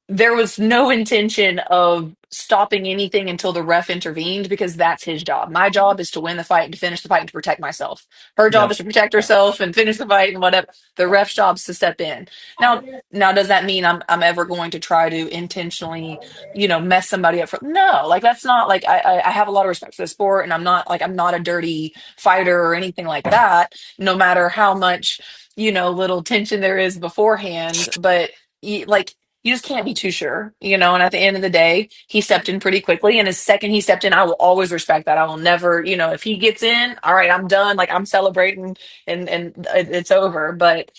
there was no intention of stopping anything until the ref intervened because that's his job. My job is to win the fight and to finish the fight and to protect myself. Her job yeah. is to protect herself and finish the fight and whatever. The ref's job is to step in. Now, now does that mean I'm ever going to try to intentionally, mess somebody up for no, like that's not like I have a lot of respect for the sport and I'm not a dirty fighter or anything like that, no matter how much, little tension there is beforehand. But like you just can't be too sure, And at the end of the day, he stepped in pretty quickly. And the second he stepped in, I will always respect that. I will never, if he gets in, all right, I'm done. Like I'm celebrating and it's over. But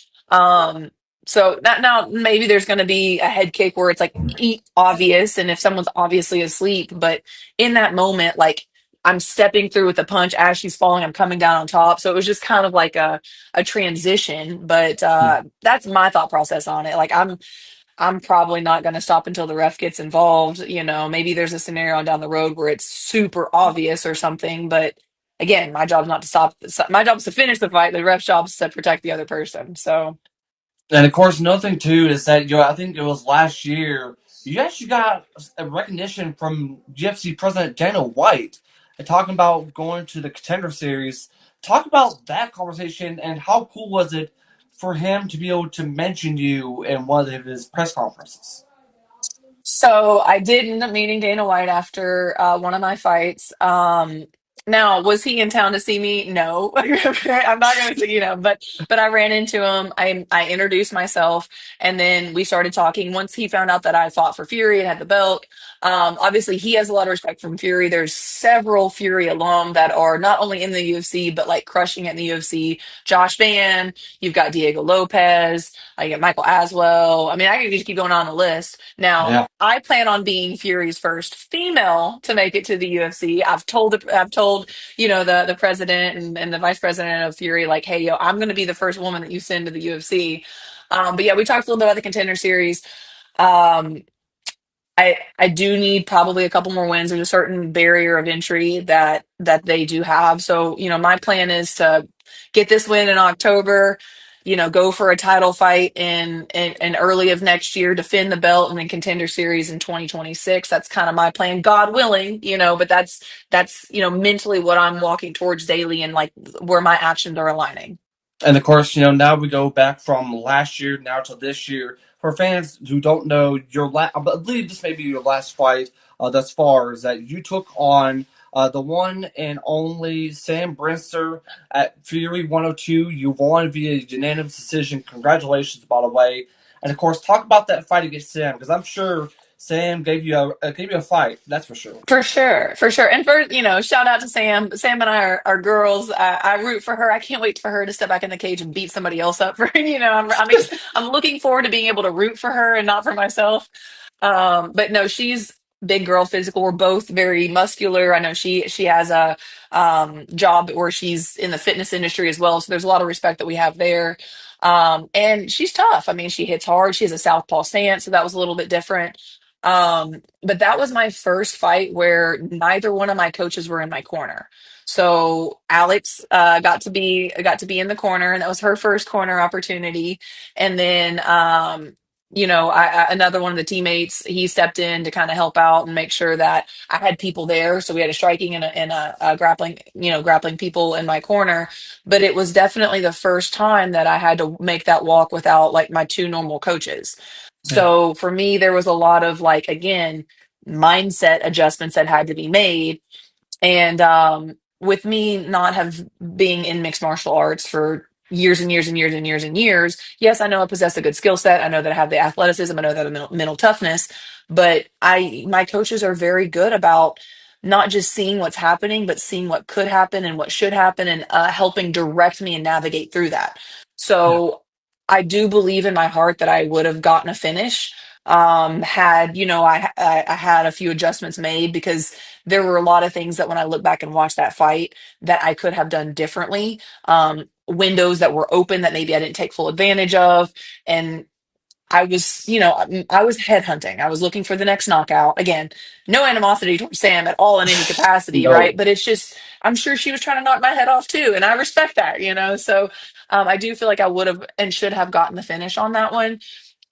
so that now maybe there's going to be a head kick where it's like obvious, and if someone's obviously asleep, but in that moment, like I'm stepping through with a punch as she's falling, I'm coming down on top. So it was just kind of like a transition. But that's my thought process on it. Like I'm probably not going to stop until the ref gets involved. Maybe there's a scenario down the road where it's super obvious or something. But again, my job's not to stop. My job is to finish the fight. The ref's job is to protect the other person. So, And of course, another thing too is that I think it was last year you actually got a recognition from UFC President Dana White and talking about going to the Contender Series. Talk about that conversation and how cool was it for him to be able to mention you in one of his press conferences. so I did end up meeting Dana White after one of my fights. Now, was he in town to see me? No, I'm not going to say, but I ran into him. I introduced myself, and then we started talking. Once he found out that I fought for Fury and had the belt, obviously he has a lot of respect from Fury. There's several Fury alum that are not only in the UFC but like crushing it in the UFC. Josh Van, you've got Diego Lopez. I get Michael Aswell. I mean, I could just keep going on the list. Now, Yeah. I plan on being Fury's first female to make it to the UFC. I've told, the president and the vice president of Fury, like, hey, yo, I'm going to be the first woman that you send to the UFC. But yeah, we talked a little bit about the Contender Series. Um, I do need probably a couple more wins. There's a certain barrier of entry that they do have. So, my plan is to get this win in October, go for a title fight in early of next year, defend the belt and then Contender Series in 2026. That's kind of my plan, God willing, but that's mentally what I'm walking towards daily and like where my actions are aligning. And of course, now we go back from last year now to this year. For fans who don't know, I believe this may be your last fight thus far, is that you took on the one and only Sam Brinster at Fury 102. You won via unanimous decision. Congratulations, by the way. And of course, talk about that fight against Sam, because I'm sure Sam gave you a fight. That's for sure. For sure, for sure. And for, shout out to Sam. Sam and I are girls. I root for her. I can't wait for her to step back in the cage and beat somebody else up for, I'm looking forward to being able to root for her and not for myself. But no, she's big girl physical. We're both very muscular. I know she has a job where she's in the fitness industry as well. So there's a lot of respect that we have there. And she's tough. I mean, she hits hard. She has a southpaw stance, so that was a little bit different. But that was my first fight where neither one of my coaches were in my corner. So Alex got to be in the corner, and that was her first corner opportunity. And then another one of the teammates, he stepped in to kind of help out and make sure that I had people there. So we had a striking and a grappling, grappling people in my corner. But it was definitely the first time that I had to make that walk without like my two normal coaches. Yeah. So for me, there was a lot of like, again, mindset adjustments that had to be made. And with me not have being in mixed martial arts for years and years and years and years and years, yes, I know I possess a good skill set. I know that I have the athleticism. I know that I have mental toughness. But my coaches are very good about not just seeing what's happening, but seeing what could happen and what should happen, and helping direct me and navigate through that. Yeah. So I do believe in my heart that I would have gotten a finish had I had a few adjustments made, because there were a lot of things that when I look back and watch that fight that I could have done differently. Windows that were open that maybe I didn't take full advantage of. And I was headhunting. I was looking for the next knockout. Again, no animosity towards Sam at all in any capacity, right? No. But it's just, I'm sure she was trying to knock my head off too. And I respect that. So I do feel like I would have and should have gotten the finish on that one.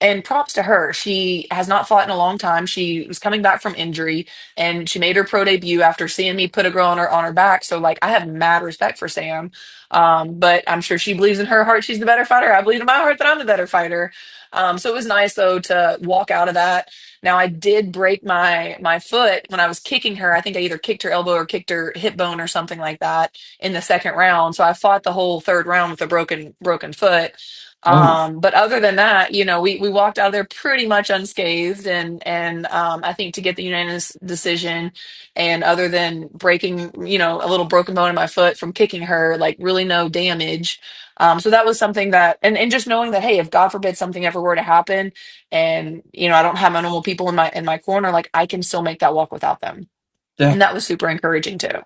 And props to her. She has not fought in a long time. She was coming back from injury, and she made her pro debut after seeing me put a girl on her back. So like I have mad respect for Sam. But I'm sure she believes in her heart she's the better fighter. I believe in my heart that I'm the better fighter. So it was nice though to walk out of that. Now I did break my foot when I was kicking her. I think I either kicked her elbow or kicked her hip bone or something like that in the second round. So I fought the whole third round with a broken foot. Oh. But other than that, we walked out of there pretty much unscathed, and I think to get the unanimous decision, and other than breaking, a little broken bone in my foot from kicking her, like really no damage. So that was something that, and just knowing that, hey, if God forbid something ever were to happen, and I don't have my normal people in my corner, like I can still make that walk without them, Yeah. and that was super encouraging too.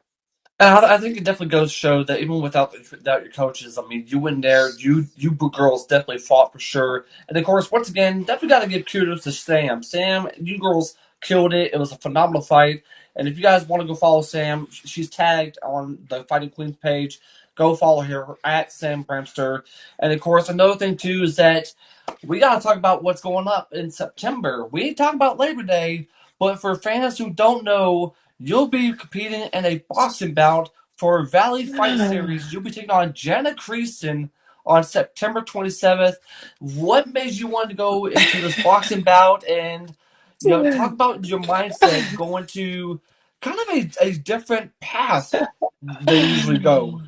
And I think it definitely goes to show that even without your coaches, I mean, you went there, you girls definitely fought for sure. And of course, once again, definitely got to give kudos to Sam. Sam, you girls killed it. It was a phenomenal fight. And if you guys want to go follow Sam, she's tagged on the Fighting Queens page. Go follow her at Sam Bramster. And of course, another thing too is that we got to talk about what's going up in September. We ain't talking about Labor Day, but for fans who don't know, you'll be competing in a boxing bout for Valley Fight Series. You'll be taking on Jana Creason on September 27th. What made you want to go into this boxing bout, and talk about your mindset going to kind of a different path they usually go.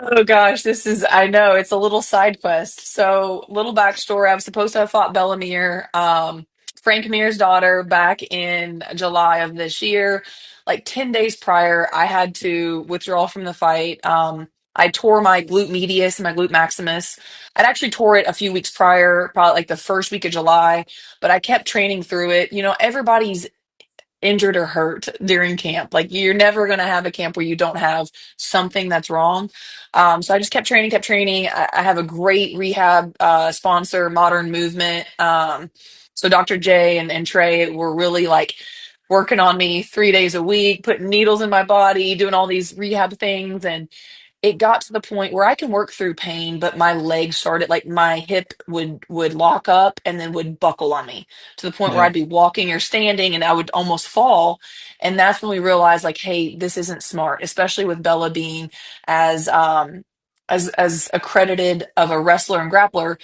Oh gosh, I know it's a little side quest. So, little backstory. I was supposed to have fought Bellamere, Frank Mir's daughter, back in July of this year. Like 10 days prior, I had to withdraw from the fight. I tore my glute medius and my glute maximus. I'd actually tore it a few weeks prior, probably like the first week of July, but I kept training through it. Everybody's injured or hurt during camp. Like you're never going to have a camp where you don't have something that's wrong. So I just kept training, kept training. I have a great rehab sponsor, Modern Movement. So Dr. J and Trey were really like working on me 3 days a week, putting needles in my body, doing all these rehab things. And it got to the point where I can work through pain, but my legs started, like my hip would lock up and then would buckle on me to the point where Yeah, I'd be walking or standing and I would almost fall. And that's when we realized like, hey, this isn't smart, especially with Bella being as as accredited of a wrestler and grappler.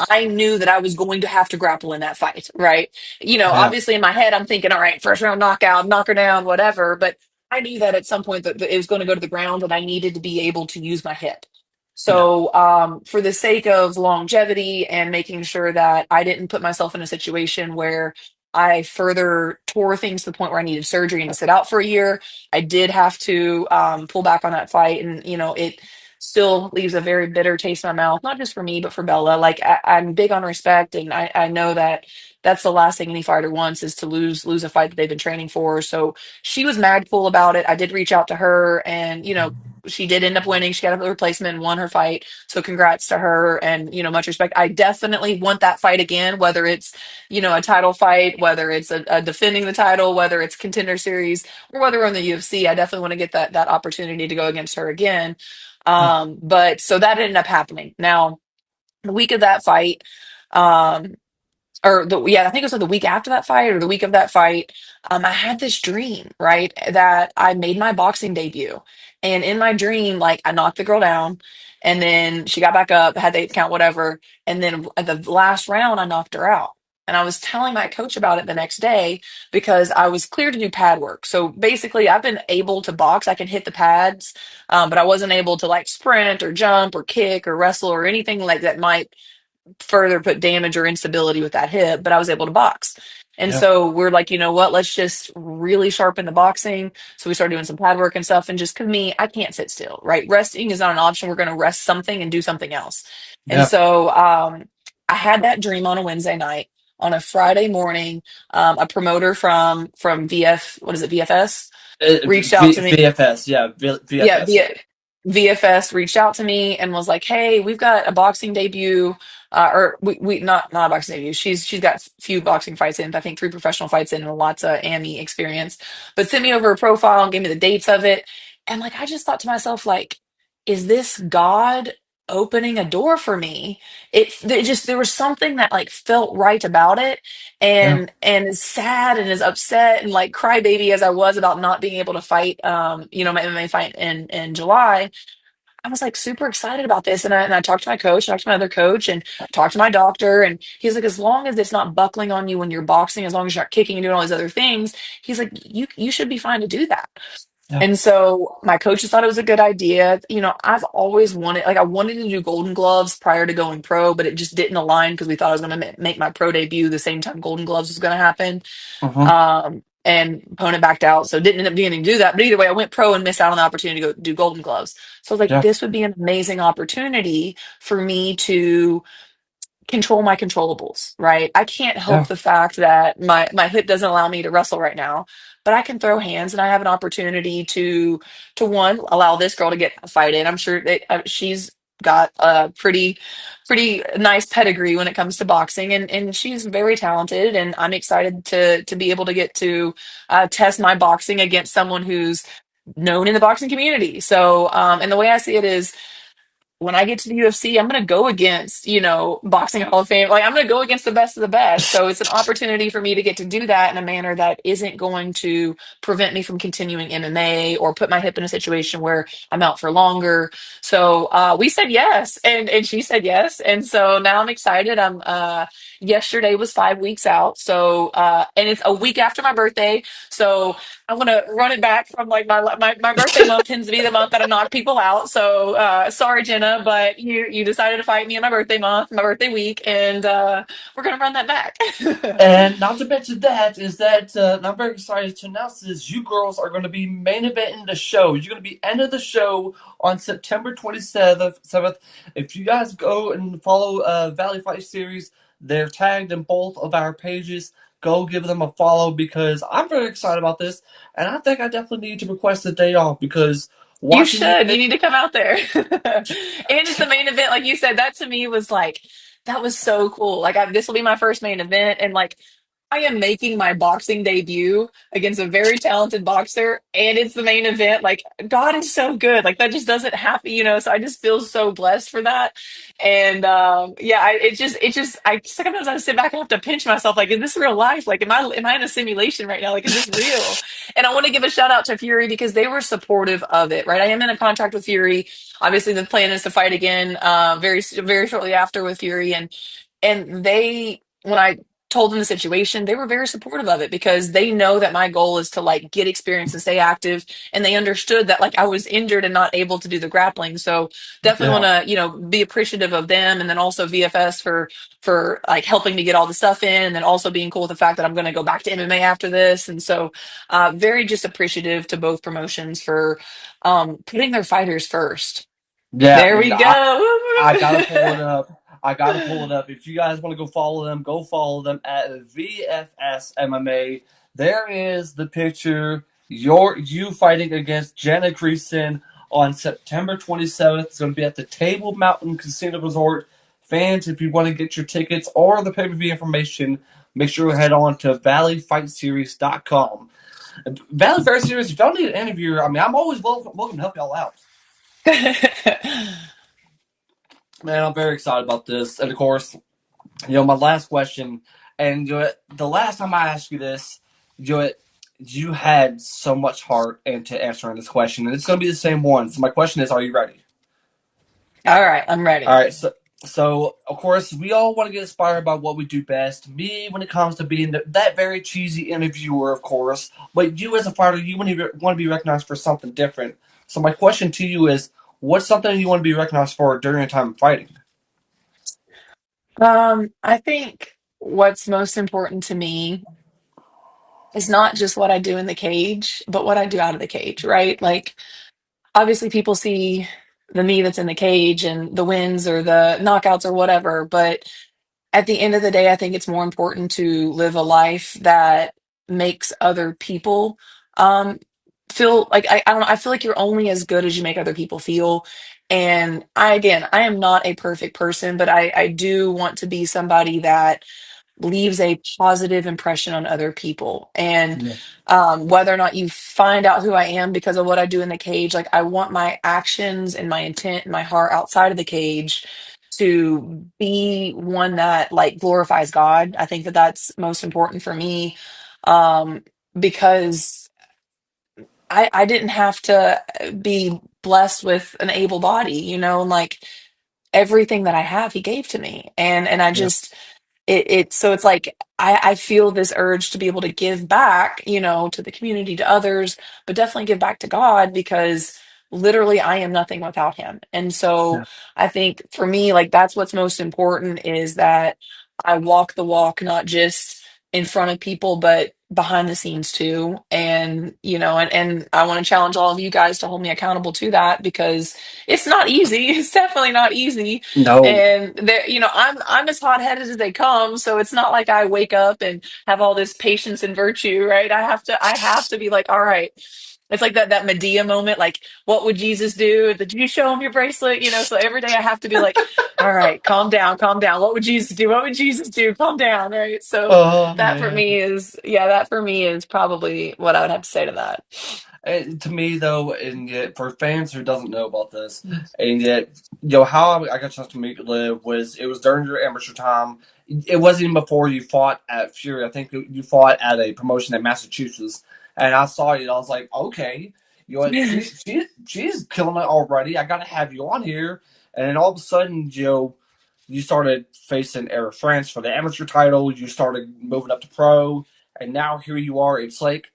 I knew that I was going to have to grapple in that fight, right? yeah, Obviously in my head, I'm thinking, all right, first round knockout, knock her down, whatever. But I knew that at some point that it was going to go to the ground and I needed to be able to use my hip. yeah, So, for the sake of longevity and making sure that I didn't put myself in a situation where I further tore things to the point where I needed surgery and to sit out for a year, I did have to pull back on that fight. And, it still leaves a very bitter taste in my mouth, not just for me, but for Bella. Like, I'm big on respect, and I know that that's the last thing any fighter wants is to lose a fight that they've been training for. So she was mad cool about it. I did reach out to her, and she did end up winning. She got a replacement and won her fight. So congrats to her, and much respect. I definitely want that fight again, whether it's a title fight, whether it's a defending the title, whether it's contender series, or whether we're in the UFC. I definitely want to get that opportunity to go against her again. yeah, But so that ended up happening. Now, the week of that fight, um, or I think it was like the week after that fight or the week of that fight. I had this dream, right, that I made my boxing debut. And in my dream, like I knocked the girl down and then she got back up, had the 8 count, whatever. And then at the last round, I knocked her out. And I was telling my coach about it the next day because I was cleared to do pad work. So basically, I've been able to box. I can hit the pads, but I wasn't able to like sprint or jump or kick or wrestle or anything like that might further put damage or instability with that hip, but I was able to box. And Yeah, so we're like, you know what? Let's just really sharpen the boxing. So we started doing some pad work and stuff. And just 'cause me, I can't sit still, right? Resting is not an option. We're going to rest something and do something else. And yeah. so I had that dream on a Wednesday night. On a Friday morning, a promoter from VF, what is it, VFS, reached out to me. VFS, yeah, Yeah, VFS, yeah. VFS reached out to me and was like, "Hey, we've got a boxing debut, or we not a boxing debut. She's got a few boxing fights in, I think 3 professional fights in, and lots of AMI experience. But sent me over a profile and gave me the dates of it, and like I just thought to myself, like, is this God opening a door for me? There was something that like felt right about it, Yeah. and as sad and as upset and like crybaby as I was about not being able to fight, my MMA fight in July, I was like super excited about this. And I talked to my coach, talked to my other coach, and talked to my doctor. And he's like, as long as it's not buckling on you when you're boxing, as long as you're not kicking and doing all these other things, he's like, you should be fine to do that. Yeah. And so my coaches thought it was a good idea. I've always wanted, like, I wanted to do Golden Gloves prior to going pro, but it just didn't align because we thought I was going to make my pro debut the same time Golden Gloves was going to happen. Mm-hmm. And opponent backed out, so didn't end up getting to do that. But either way, I went pro and missed out on the opportunity to go do Golden Gloves. So I was like, Yeah. this would be an amazing opportunity for me to control my controllables, right? I can't help Yeah. the fact that my hip doesn't allow me to wrestle right now, but I can throw hands and I have an opportunity to one allow this girl to get a fight in. I'm sure that she's got a pretty nice pedigree when it comes to boxing, and she's very talented, and I'm excited to be able to get to test my boxing against someone who's known in the boxing community. So and the way I see it is when I get to the UFC, I'm going to go against, Boxing Hall of Fame. Like, I'm going to go against the best of the best. So it's an opportunity for me to get to do that in a manner that isn't going to prevent me from continuing MMA or put my hip in a situation where I'm out for longer. So we said yes, and she said yes. And so now I'm excited. Yesterday was 5 weeks out. So, and it's a week after my birthday. So I'm gonna run it back from like my birthday month tends to be the month that I knock people out. So sorry, Jenna, but you decided to fight me in my birthday month, my birthday week, and we're gonna run that back. And not to mention that is that I'm very excited to announce this. You girls are going to be main eventing the show. You're going to be end of the show on September 27th. If you guys go and follow Valley Fight Series, they're tagged in both of our pages. Go give them a follow because I'm very excited about this, and I think I definitely need to request a day off because You watching you. should. You need to come out there. And it's the main event, like you said. That to me was like, that was so cool. Like, this will be my first main event, and like, I am making my boxing debut against a very talented boxer, and it's the main event. Like, God is so good. Like, that just doesn't happen. So I just feel so blessed for that. And yeah, I sometimes I sit back and have to pinch myself. Like, is this real life? Like, am I in a simulation right now? Like, is this real? And I want to give a shout out to Fury because they were supportive of it, right? I am in a contract with Fury. Obviously, the plan is to fight again very, very shortly after with Fury. And when I told them the situation, they were very supportive of it because they know that my goal is to like get experience and stay active. And they understood that like I was injured and not able to do the grappling. So definitely Yeah. want to, be appreciative of them. And then also VFS for like helping me get all the stuff in, and then also being cool with the fact that I'm going to go back to MMA after this. And so very just appreciative to both promotions for putting their fighters first. Yeah, There and we I gotta go. pull it up. I gotta pull it up. If you guys want to go follow them at VFS MMA. There is the picture. You fighting against Jenna Creason on September 27th. It's going to be at the Table Mountain Casino Resort. Fans, if you want to get your tickets or the pay-per-view information, make sure to head on to valleyfightseries.com. Valley Fight Series, if y'all need an interview, I mean, I'm always welcome to help y'all out. Man, I'm very excited about this. And of course, my last question. And the last time I asked you this, you had so much heart into answering this question, and it's going to be the same one. So my question is, are you ready? All right, I'm All ready. right. So of course, we all want to get inspired by what we do best. Me, when it comes to being that very cheesy interviewer, of course. But you, as a fighter, you want to be recognized for something different. So my question to you is, what's something you want to be recognized for during your time fighting? I think what's most important to me is not just what I do in the cage, but what I do out of the cage, right? Like, obviously, people see the me that's in the cage and the wins or the knockouts or whatever, but at the end of the day, I think it's more important to live a life that makes other people um, feel like I don't know. I feel like you're only as good as you make other people feel. And again, I am not a perfect person, but I do want to be somebody that leaves a positive impression on other people. And Yeah. whether or not you find out who I am because of what I do in the cage, like I want my actions and my intent and my heart outside of the cage to be one that like glorifies God. I think that that's most important for me, um, because I didn't have to be blessed with an able body, you know, and like everything that I have, He gave to me, and I Yeah. just so it's like I feel this urge to be able to give back, you know, to the community, to others, but definitely give back to God because literally I am nothing without Him. And so Yeah. I think for me, like that's what's most important is that I walk the walk, not just in front of people, but behind the scenes too. And, you know, and I want to challenge all of you guys to hold me accountable to that because it's not easy. It's definitely not easy, No. and there, you know, I'm as hot headed as they come, so it's not like I wake up and have all this patience and virtue, right? I have to be like, all right. It's like that Medea moment, like, what would Jesus do? Did you show him your bracelet? You know, so every day I have to be like, all right, calm down, calm down. What would Jesus do? What would Jesus do? Calm down, right? So Oh that for man. me is, yeah, that for me is probably what I would have to say to that. To me though, and yet for fans who doesn't know about this, and yet how I got a chance to meet Liv was it was during your amateur time. It wasn't even before you fought at Fury. I think you fought at a promotion in Massachusetts, and I saw you. And I was like, okay, she's killing it already. I got to have you on here. And then all of a sudden, you started facing Air France for the amateur title. You started moving up to pro, and now here you are. It's like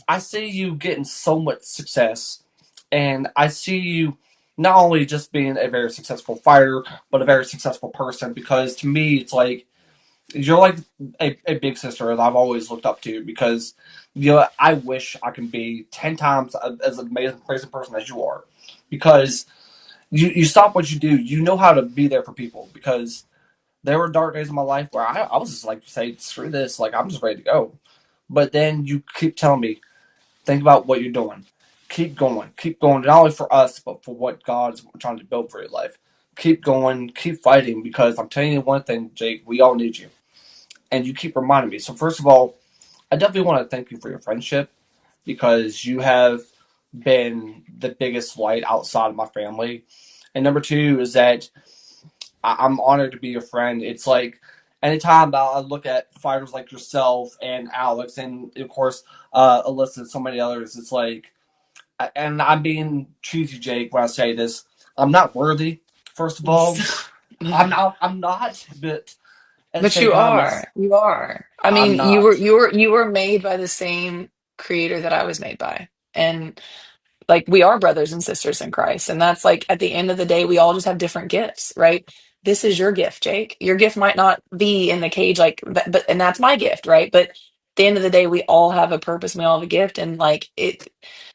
I see you getting so much success, and I see you not only just being a very successful fighter, but a very successful person. Because to me, it's like you're like a big sister that I've always looked up to. Because I wish I can be 10 times as amazing, crazy person as you are. Because you stop what you do. You know how to be there for people. Because there were dark days in my life where I was just like, say, screw this, like I'm just ready to go. But then you keep telling me, think about what you're doing. Keep going. Keep going. Not only for us, but for what God's trying to build for your life. Keep going. Keep fighting because I'm telling you one thing, Jake, we all need you. And you keep reminding me. So, first of all, I definitely want to thank you for your friendship because you have been the biggest light outside of my family. And number two is that I'm honored to be your friend. It's like anytime that I look at fighters like yourself and Alex, and of course, Alyssa and so many others, it's like, and I'm being cheesy, Jake, when I say this. I'm not worthy. First of all, I'm not. I'm not. But at the But same you time, are. You are. I I'm mean, you were not. you were you were made by the same creator that I was made by. And like we are brothers and sisters in Christ. And that's like at the end of the day, we all just have different gifts, right? This is your gift, Jake. Your gift might not be in the cage like that, but and that's my gift, right? But at the end of the day, we all have a purpose and we all have a gift. And like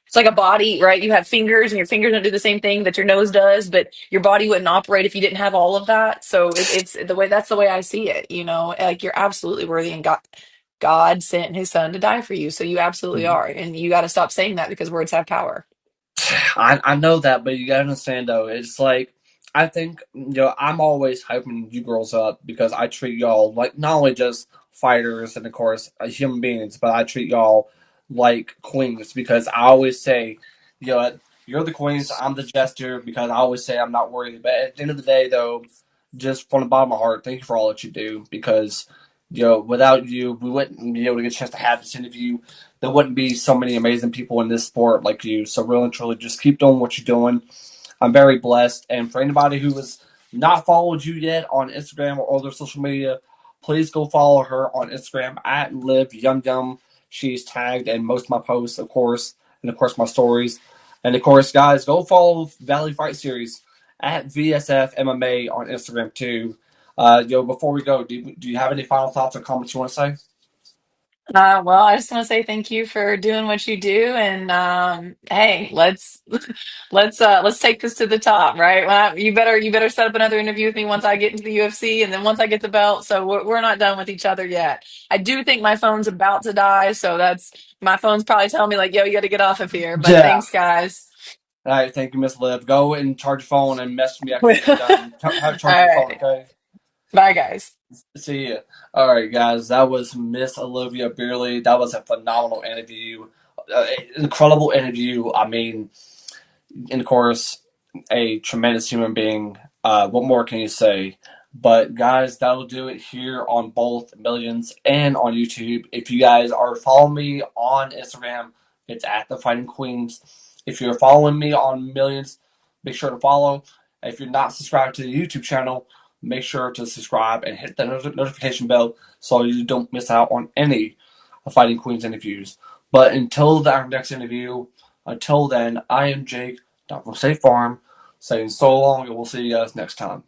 it's like a body, right? You have fingers and your fingers don't do the same thing that your nose does, but your body wouldn't operate if you didn't have all of that. So it's the way that's the way I see it, you know, like you're absolutely worthy and God sent his son to die for you. So you absolutely are. And you got to stop saying that because words have power. I know that, but you gotta understand though. It's like I think I'm always hyping you girls up because I treat y'all like not only just fighters and of course human beings, but I treat y'all like queens because I always say, you're the queens, I'm the jester because I always say I'm not worthy. But at the end of the day, though, just from the bottom of my heart, thank you for all that you do because Without you, we wouldn't be able to get a chance to have this interview. There wouldn't be so many amazing people in this sport like you. So really and truly, just keep doing what you're doing. I'm very blessed. And for anybody who has not followed you yet on Instagram or other social media, please go follow her on Instagram at Live Yum Yum. She's tagged in most of my posts, of course, and of course my stories. And of course, guys, go follow Valley Fight Series at VSF MMA on Instagram too. Before we go, do you have any final thoughts or comments you want to say? Well, I just want to say thank you for doing what you do, and hey, let's take this to the top, right? You better set up another interview with me once I get into the UFC, and then once I get the belt. So we're not done with each other yet. I do think my phone's about to die, so that's my phone's probably telling me like, "Yo, you got to get off of here." But Yeah. thanks, guys. All right, thank you, Miss Liv. Go and charge your phone and message me after All you get done. Have it charge your phone, right, okay? bye, guys. See ya. All right, guys. That was Miss Olivia Beerley. That was a phenomenal interview. Incredible interview. I mean, and of course, a tremendous human being. What more can you say? But guys, that'll do it here on both Millions and on YouTube. If you guys are following me on Instagram, it's at the Fighting Queens. If you're following me on Millions, make sure to follow. If you're not subscribed to the YouTube channel, make sure to subscribe and hit the notification bell so you don't miss out on any of Fighting Queens interviews. But until our next interview, until then, I am Jake, from State Farm, saying so long, and we'll see you guys next time.